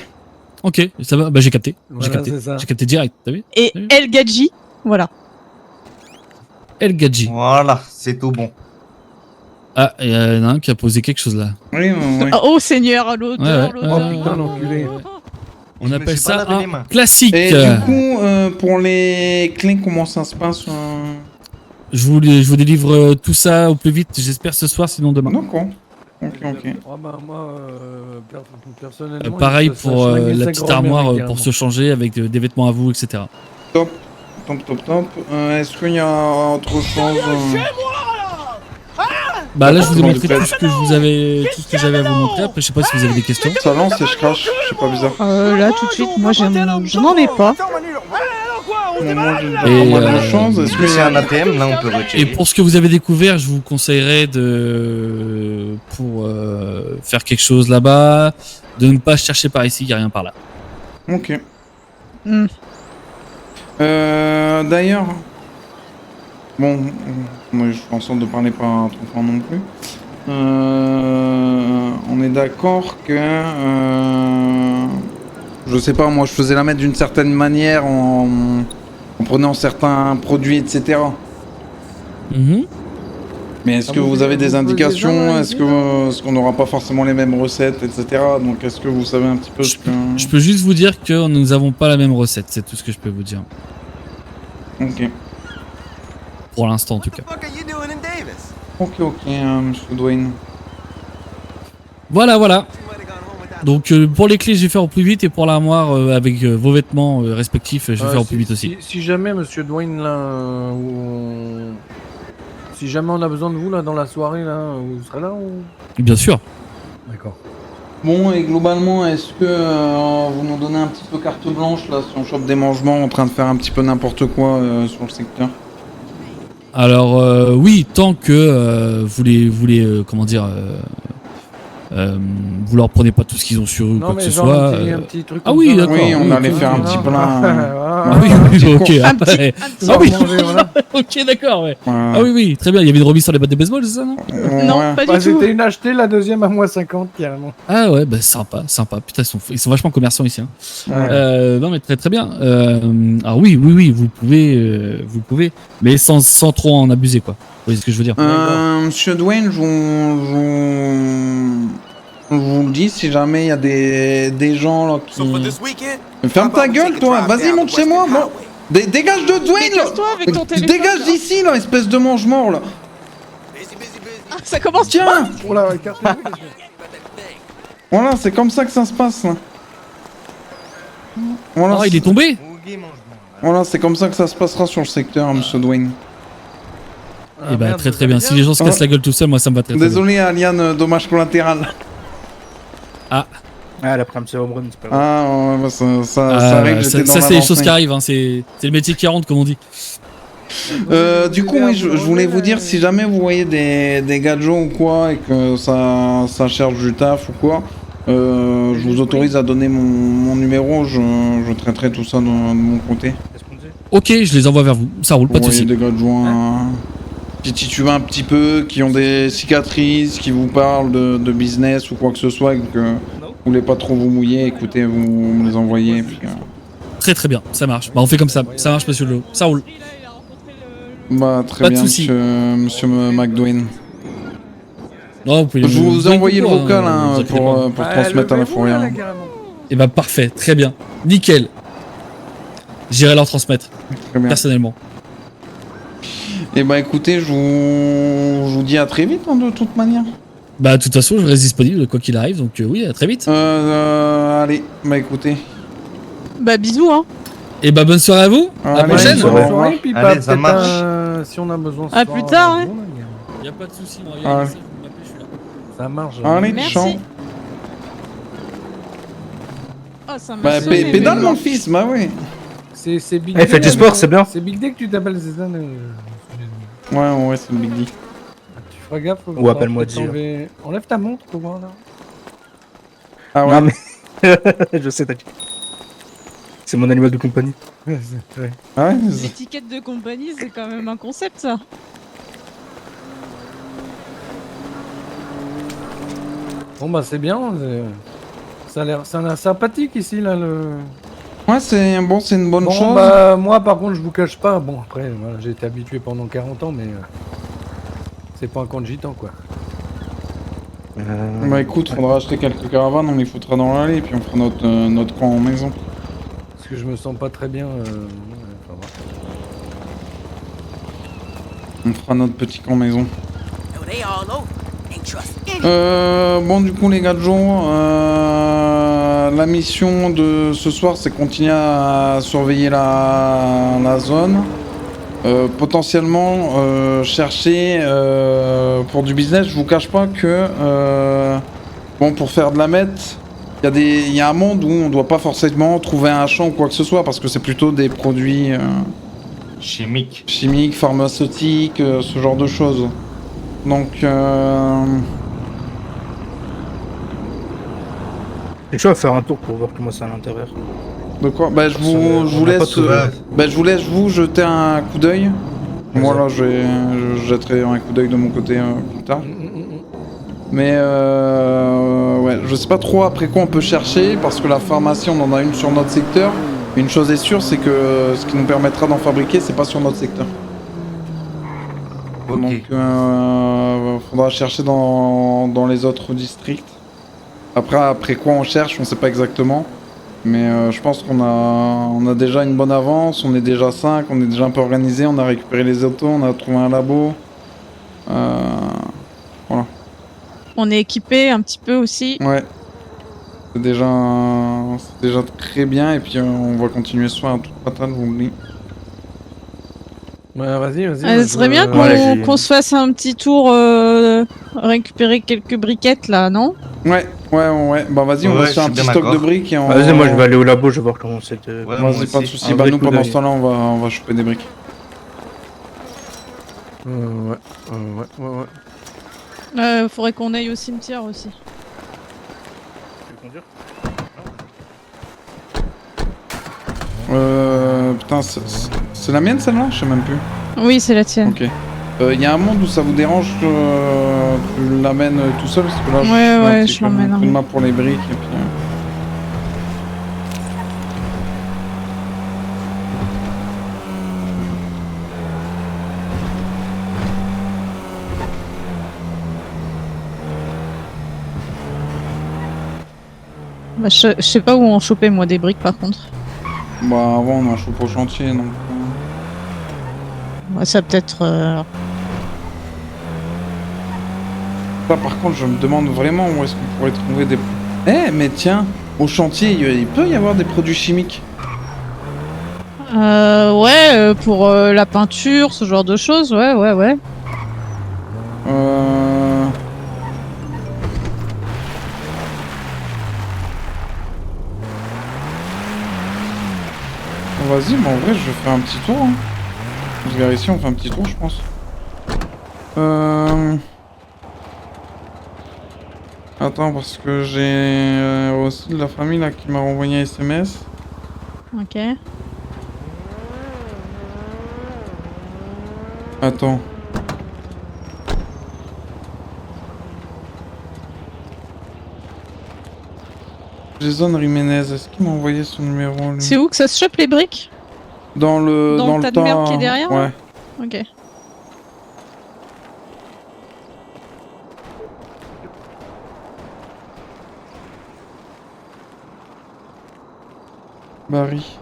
Ok, ça va, bah j'ai capté. Voilà, c'est ça. J'ai capté direct, t'as vu? Et El Gadji, voilà. El Gadji. Voilà, c'est tout bon. Ah, il y en a un qui a posé quelque chose là. Oui. Oh Seigneur, l'odeur, Ouais, l'odeur. Oh putain, l'enculé. On Je me appelle suis pas ça lavé les un mains. classique. Et du coup, pour les clés, comment ça se passe Je vous délivre tout ça au plus vite, j'espère ce soir, sinon demain. D'accord. Ok. Ah bah moi, personnellement... Pareil ça pour schlingue la sa petite grand-mère armoire également. pour se changer avec des vêtements à vous, etc. Top. Est-ce qu'il y a autre chose Bah là je vous ai montré tout ce que j'avais à vous montrer. Après je sais pas si vous avez des questions. Ça lance et je crache, je sais pas bizarre. Là tout de suite, moi je n'en ai pas. Et, Est-ce que C'est un ATM, là on peut retirer. Et pour ce que vous avez découvert, je vous conseillerais pour faire quelque chose là-bas, de ne pas chercher par ici, il n'y a rien par là. Ok. D'ailleurs, bon, moi je fais en sorte de parler pas trop fort non plus. On est d'accord que, je sais pas, moi je faisais la mettre d'une certaine manière en prenant certains produits, etc. Mais est-ce que vous avez des indications? Est-ce qu'on n'aura pas forcément les mêmes recettes, etc. Donc est-ce que vous savez un petit peu ce que... Je peux juste vous dire que nous n'avons pas la même recette, c'est tout ce que je peux vous dire. Ok. Pour l'instant en tout cas. Ok, monsieur Dwayne. Voilà. Donc pour les clés je vais faire au plus vite et pour l'armoire avec vos vêtements respectifs je vais faire au plus vite aussi. Si jamais monsieur Dwayne là, si jamais on a besoin de vous là dans la soirée là, vous serez là ou... Bien sûr. D'accord. Bon, et globalement, est-ce que vous nous donnez un petit peu carte blanche là si on chope des mangements en train de faire un petit peu n'importe quoi sur le secteur? Alors oui, tant que vous les comment dire, vous leur prenez pas tout ce qu'ils ont sur eux ou quoi que ce soit. Un petit truc Ah oui, comme ça, d'accord. Oui, on allait faire un petit plein. Ah oui, ok. Un petit Ah oui, voilà. ok, d'accord, ouais. Ah oui, très bien. Il y avait une remise sur les battes de baseball, c'est ça, non? Non, pas du tout. C'était une achetée, la deuxième à moins 50 carrément. Ah ouais, bah sympa. Putain, ils sont vachement commerçants ici. Hein. Ouais. Non mais très bien. Alors oui, vous pouvez, mais sans trop en abuser quoi. Vous voyez ce que je veux dire? Monsieur Dwayne, je vous le dis, si jamais il y a des gens là qui... Ferme ta gueule toi, vas-y monte chez moi, bon. Dégage de Dwayne là. Dégage-toi avec ton téléphone, Dégage là. d'ici là, espèce de mange-mort là. Ah, ça commence. Tiens. Pour la carte. Voilà, c'est comme ça que ça se passe là. Voilà, Ah, il est tombé. Voilà, c'est comme ça que ça se passera sur le secteur, monsieur Dwayne. Et bah très bien. Si les gens se cassent la gueule tout seuls, moi ça me va très bien. Désolé Aliane, dommage collatéral. Ah. Ah, la prime c'est home run, c'est pas grave. Ah, ouais, bah, ça arrive, j'étais dans ça c'est les choses l'avancée. qui arrivent, hein. C'est le métier qui rentre comme on dit. Du coup, oui, je voulais vous dire, si jamais vous voyez des gadgets ou quoi, et que ça cherche du taf ou quoi, je vous autorise à donner mon numéro, je traiterai tout ça de mon côté. Ok, je les envoie vers vous. Ça roule, pas de Vous voyez soucis. des gars de joint qui titubent un petit peu, qui ont des cicatrices, qui vous parlent de business ou quoi que ce soit, et que vous voulez pas trop vous mouiller, écoutez, vous me les envoyez. Et puis, Très très bien, ça marche. Bah on fait comme ça. Ça marche, monsieur Lolo. Ça roule. bah, très Pas de bien, soucis. monsieur McDwayne. Non, vous pouvez Je vous ai envoyé le vocal vous inquiétez pas. pour transmettre à la fourrière. Et bah parfait, très bien. Nickel. J'irai leur transmettre. Très bien. Personnellement. Et bah écoutez, je vous dis à très vite, hein, de toute manière. Bah de toute façon, je reste disponible quoi qu'il arrive, donc oui, à très vite. Allez, bah écoutez. Bah bisous, hein. Et bah bonne soirée à vous. À la Allez, prochaine. bonne soirée. Puis Allez, bah, ça peut-être marche. si on a besoin. ce À soir, plus tard, hein. bon, là, gars. Y a pas de soucis. Allez. Ça marche. Allez, Merci. chant. Oh, ça m'a Bah sonné, pédale mais- mon fils, bah oui. C'est Big Eh, faites du sport, mais- c'est bien. C'est Big D que tu t'appelles, c'est ça Ouais, c'est le Big D. Tu feras gaffe. Ou appelle-moi Dieu. Enlève ta montre pour voir là. Ah ouais. Non, mais. Je sais, t'inquiète. C'est mon animal de compagnie. Ouais. Ah ouais, L'étiquette de compagnie, c'est quand même un concept, ça. Bon bah c'est bien. Ça a l'air sympathique ici là le. Ouais, c'est une bonne Bon chose. bah moi par contre je vous cache pas. Bon après voilà, j'ai été habitué pendant 40 ans mais c'est pas un camp de gitan quoi. Bah écoute, faudra acheter quelques caravanes, on les foutra dans l'allée, puis on fera notre camp en maison. Parce que je me sens pas très bien. Enfin, voilà. On fera notre petit camp maison. Bon du coup les gars de jour, la mission de ce soir c'est continuer à surveiller la zone. Potentiellement chercher pour du business. Je vous cache pas que bon, pour faire de la meth, il y a un monde où on doit pas forcément trouver un champ ou quoi que ce soit parce que c'est plutôt des produits chimiques, pharmaceutiques, ce genre de choses. Donc T'es chaud à faire un tour pour voir comment c'est à l'intérieur. de quoi? Bah je vous on n'a pas laisse tout là. bah, je vous laisse vous jeter un coup d'œil. Moi là je jetterai un coup d'œil de mon côté plus tard. Mais ouais, je sais pas trop après quoi on peut chercher parce que la pharmacie on en a une sur notre secteur. Une chose est sûre, c'est que ce qui nous permettra d'en fabriquer, c'est pas sur notre secteur. Ok. Donc faudra chercher dans les autres districts. Après quoi on cherche, on sait pas exactement. Mais je pense qu'on a déjà une bonne avance, on est déjà 5, on est déjà un peu organisé, on a récupéré les autos, on a trouvé un labo. Voilà. On est équipé un petit peu aussi. Ouais. C'est déjà très bien et puis on va continuer ce soir à toute patate, je vous le dis. Ouais, vas-y. Ce serait bien qu'on se fasse un petit tour, récupérer quelques briquettes là, non? Ouais. Bah vas-y, on va Ouais, se faire je un suis petit bien stock de d'accord. briques et on... Vas-y, moi je vais aller au labo, je vais voir comment c'est. Ouais, moi Vas-y, pas de aussi. soucis. Un Bah vrai nous coup pendant d'œil. ce temps-là, on va choper des briques. Ouais. Faudrait qu'on aille au cimetière aussi. Putain, c'est la mienne celle-là? Je sais même plus. Oui, c'est la tienne. Ok. Y a un monde où ça vous dérange que tu l'amènes tout seul? Parce que là, Ouais, je je l'emmène, un coup de ouais. main pour les briques et puis... Bah, je sais pas où en choper moi des briques par contre. Bah avant on en chope au chantier donc... Ouais, ça peut-être... Ça par contre je me demande vraiment où est-ce qu'on pourrait trouver des... Eh mais tiens, au chantier il peut y avoir des produits chimiques. Ouais, pour la peinture, ce genre de choses, ouais. Vas-y, mais en vrai je vais faire un petit tour. Hein. Je vais ici, on fait un petit tour, je pense. Attends, parce que j'ai aussi de la famille là qui m'a envoyé un SMS. Ok. Attends. Jason Jiménez, est-ce qu'il m'a envoyé son numéro lui? C'est où que ça se chope les briques? Dans le Dans le tas de merde qui est derrière, Ouais. là Ok. Barry.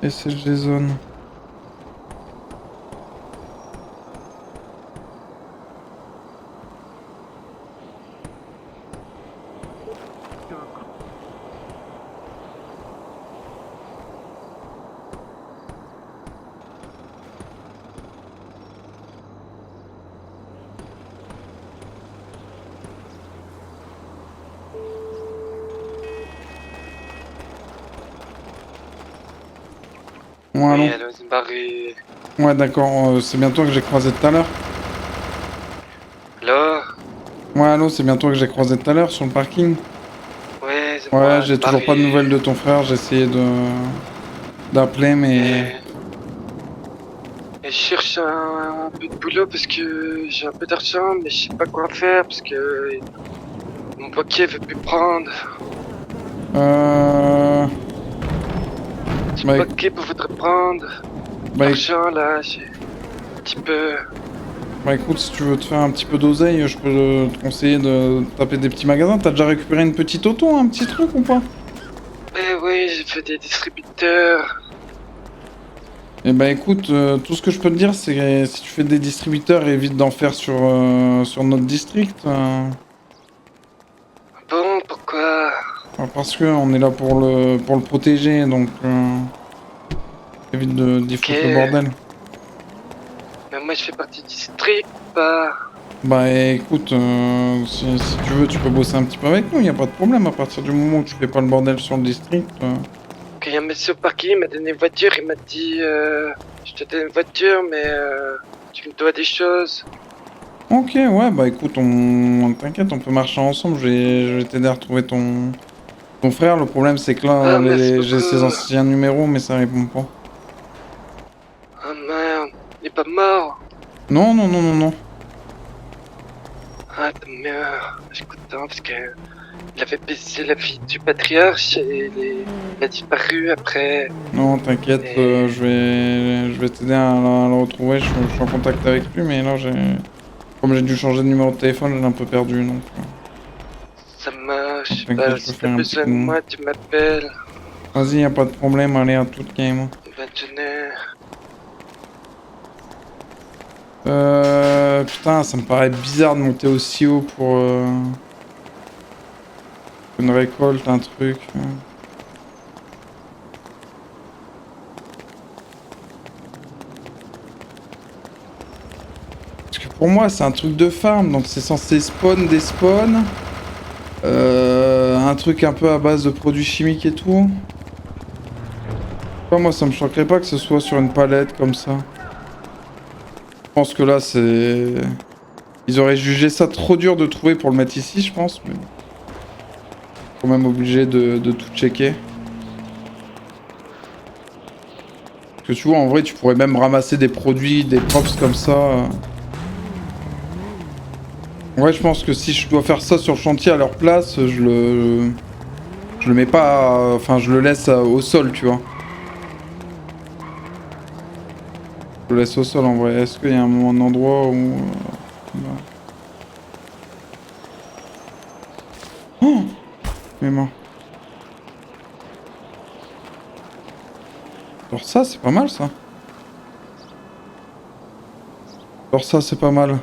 Et c'est Jason. Ouais, allô. Oui, allô, c'est Barry. Ouais, d'accord, c'est bien toi que j'ai croisé tout à l'heure. Allô? Ouais, allô, c'est bien toi que j'ai croisé tout à l'heure sur le parking. Ouais, c'est Ouais, moi, j'ai toujours Barry. pas de nouvelles de ton frère, j'ai essayé d'appeler, mais... Et je cherche un peu de boulot parce que j'ai un peu d'argent, mais je sais pas quoi faire parce que mon banquier veut plus prendre. Mon banquier voudrait prendre l'argent là, j'ai un petit peu. Bah écoute, si tu veux te faire un petit peu d'oseille, je peux te conseiller de taper des petits magasins. T'as déjà récupéré une petite auto, un petit truc ou pas? Eh oui, j'ai fait des distributeurs. Eh bah écoute, tout ce que je peux te dire, c'est que si tu fais des distributeurs, évite d'en faire sur notre district. Bon, pourquoi? Parce que on est là pour le protéger, donc évite d'y foutre le bordel. Mais moi je fais partie du district ou pas? Bah écoute, si tu veux, tu peux bosser un petit peu avec nous, y a pas de problème. À partir du moment où tu fais pas le bordel sur le district. Quand il y a un monsieur au parking, il m'a donné une voiture, il m'a dit je te donne une voiture, mais tu me dois des choses. Ok, ouais, bah écoute, t'inquiète, on peut marcher ensemble. Je vais t'aider à retrouver ton frère. Le problème, c'est que là, j'ai ses anciens numéros, mais ça répond pas. Oh merde, il est pas mort. Non, non, non, non, non. Ah, tant mieux. Je suis content parce que il avait baissé la fille du patriarche et il a disparu après. Non, t'inquiète, je vais t'aider à le retrouver. Je suis en contact avec lui, mais là, comme j'ai dû changer de numéro de téléphone, j'ai un peu perdu, donc... Ça marche. T'inquiète, Bah, je si peux faire t'as un besoin de petit coup. moi, tu m'appelles. Vas-y, y a pas de problème, allez, à toute game. Bonne journée. Putain, ça me paraît bizarre de monter aussi haut pour... une récolte, un truc... Parce que pour moi, c'est un truc de farm, donc c'est censé spawn des spawns. Un truc un peu à base de produits chimiques et tout. Moi, ça me choquerait pas que ce soit sur une palette comme ça. Je pense que là, c'est... Ils auraient jugé ça trop dur de trouver pour le mettre ici, je pense. Mais... quand même obligé de tout checker. Parce que tu vois, en vrai, tu pourrais même ramasser des produits, des props comme ça. Ouais, je pense que si je dois faire ça sur le chantier à leur place, je le mets pas... Enfin, je le laisse au sol, tu vois. Je le laisse au sol, en vrai. Est-ce qu'il y a un endroit où... Oh! Mais moi. Alors ça, c'est pas mal, ça. Alors ça, c'est pas mal.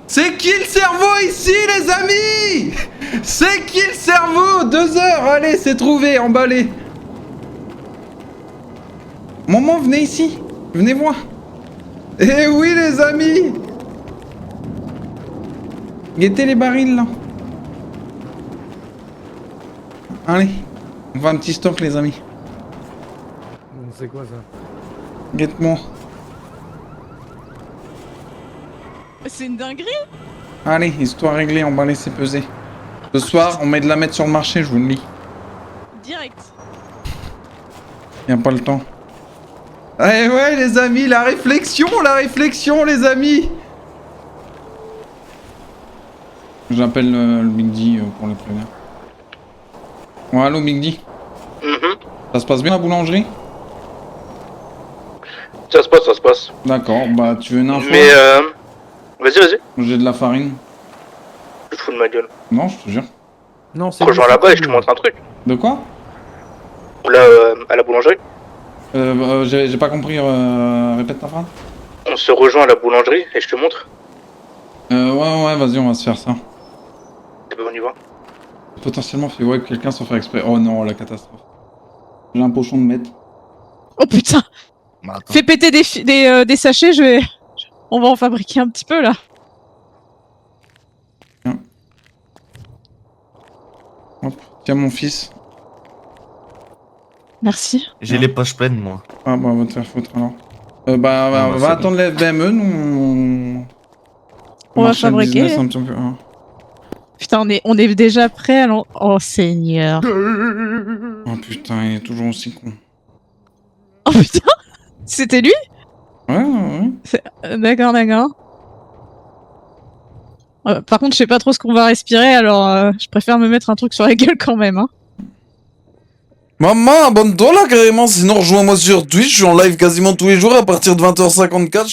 C'est qui le cerveau ici, les amis? C'est qui le cerveau? 2 heures, allez, c'est trouvé, emballé. Maman, venez ici. Venez voir. Eh oui, les amis. Guettez les barils là. Allez, on va un petit stock les amis. C'est quoi ça? Guette-moi. C'est une dinguerie. Allez, histoire réglée, on va laisser peser. Ce soir, on met de la mettre sur le marché, je vous le dis. Direct. Y'a pas le temps. Eh ouais les amis, la réflexion les amis. J'appelle le Big D pour le prévenir. Ouais, allô Big D. Ça se passe bien la boulangerie? Ça se passe. D'accord, bah tu veux une info? Mais vas-y. J'ai de la farine. Je te fous de ma gueule. Non, je te jure. Non, c'est Rejoins là-bas et je te montre un truc. De quoi? Là, à la boulangerie. J'ai pas compris, répète ta phrase. On se rejoint à la boulangerie et je te montre. Ouais, vas-y, on va se faire ça. Eh ben, on y va. Potentiellement, fait ouais que quelqu'un s'en fait exprès. Oh non, la catastrophe. J'ai un pochon de meth. Oh putain. Fais péter des sachets, on va en fabriquer un petit peu là. Tiens. Hop, tiens mon fils. Merci. J'ai les poches pleines, moi. Ah bah, va te faire foutre alors. On va attendre les FBME, nous on va fabriquer. Un petit peu, hein. Putain, on est déjà prêt à Oh Seigneur. Oh putain, il est toujours aussi con. Oh putain, c'était lui? Ouais. D'accord. Par contre, je sais pas trop ce qu'on va respirer, alors je préfère me mettre un truc sur la gueule quand même. Hein. Maman, abonne-toi là carrément, sinon rejoins-moi sur Twitch, je suis en live quasiment tous les jours à partir de 20h54,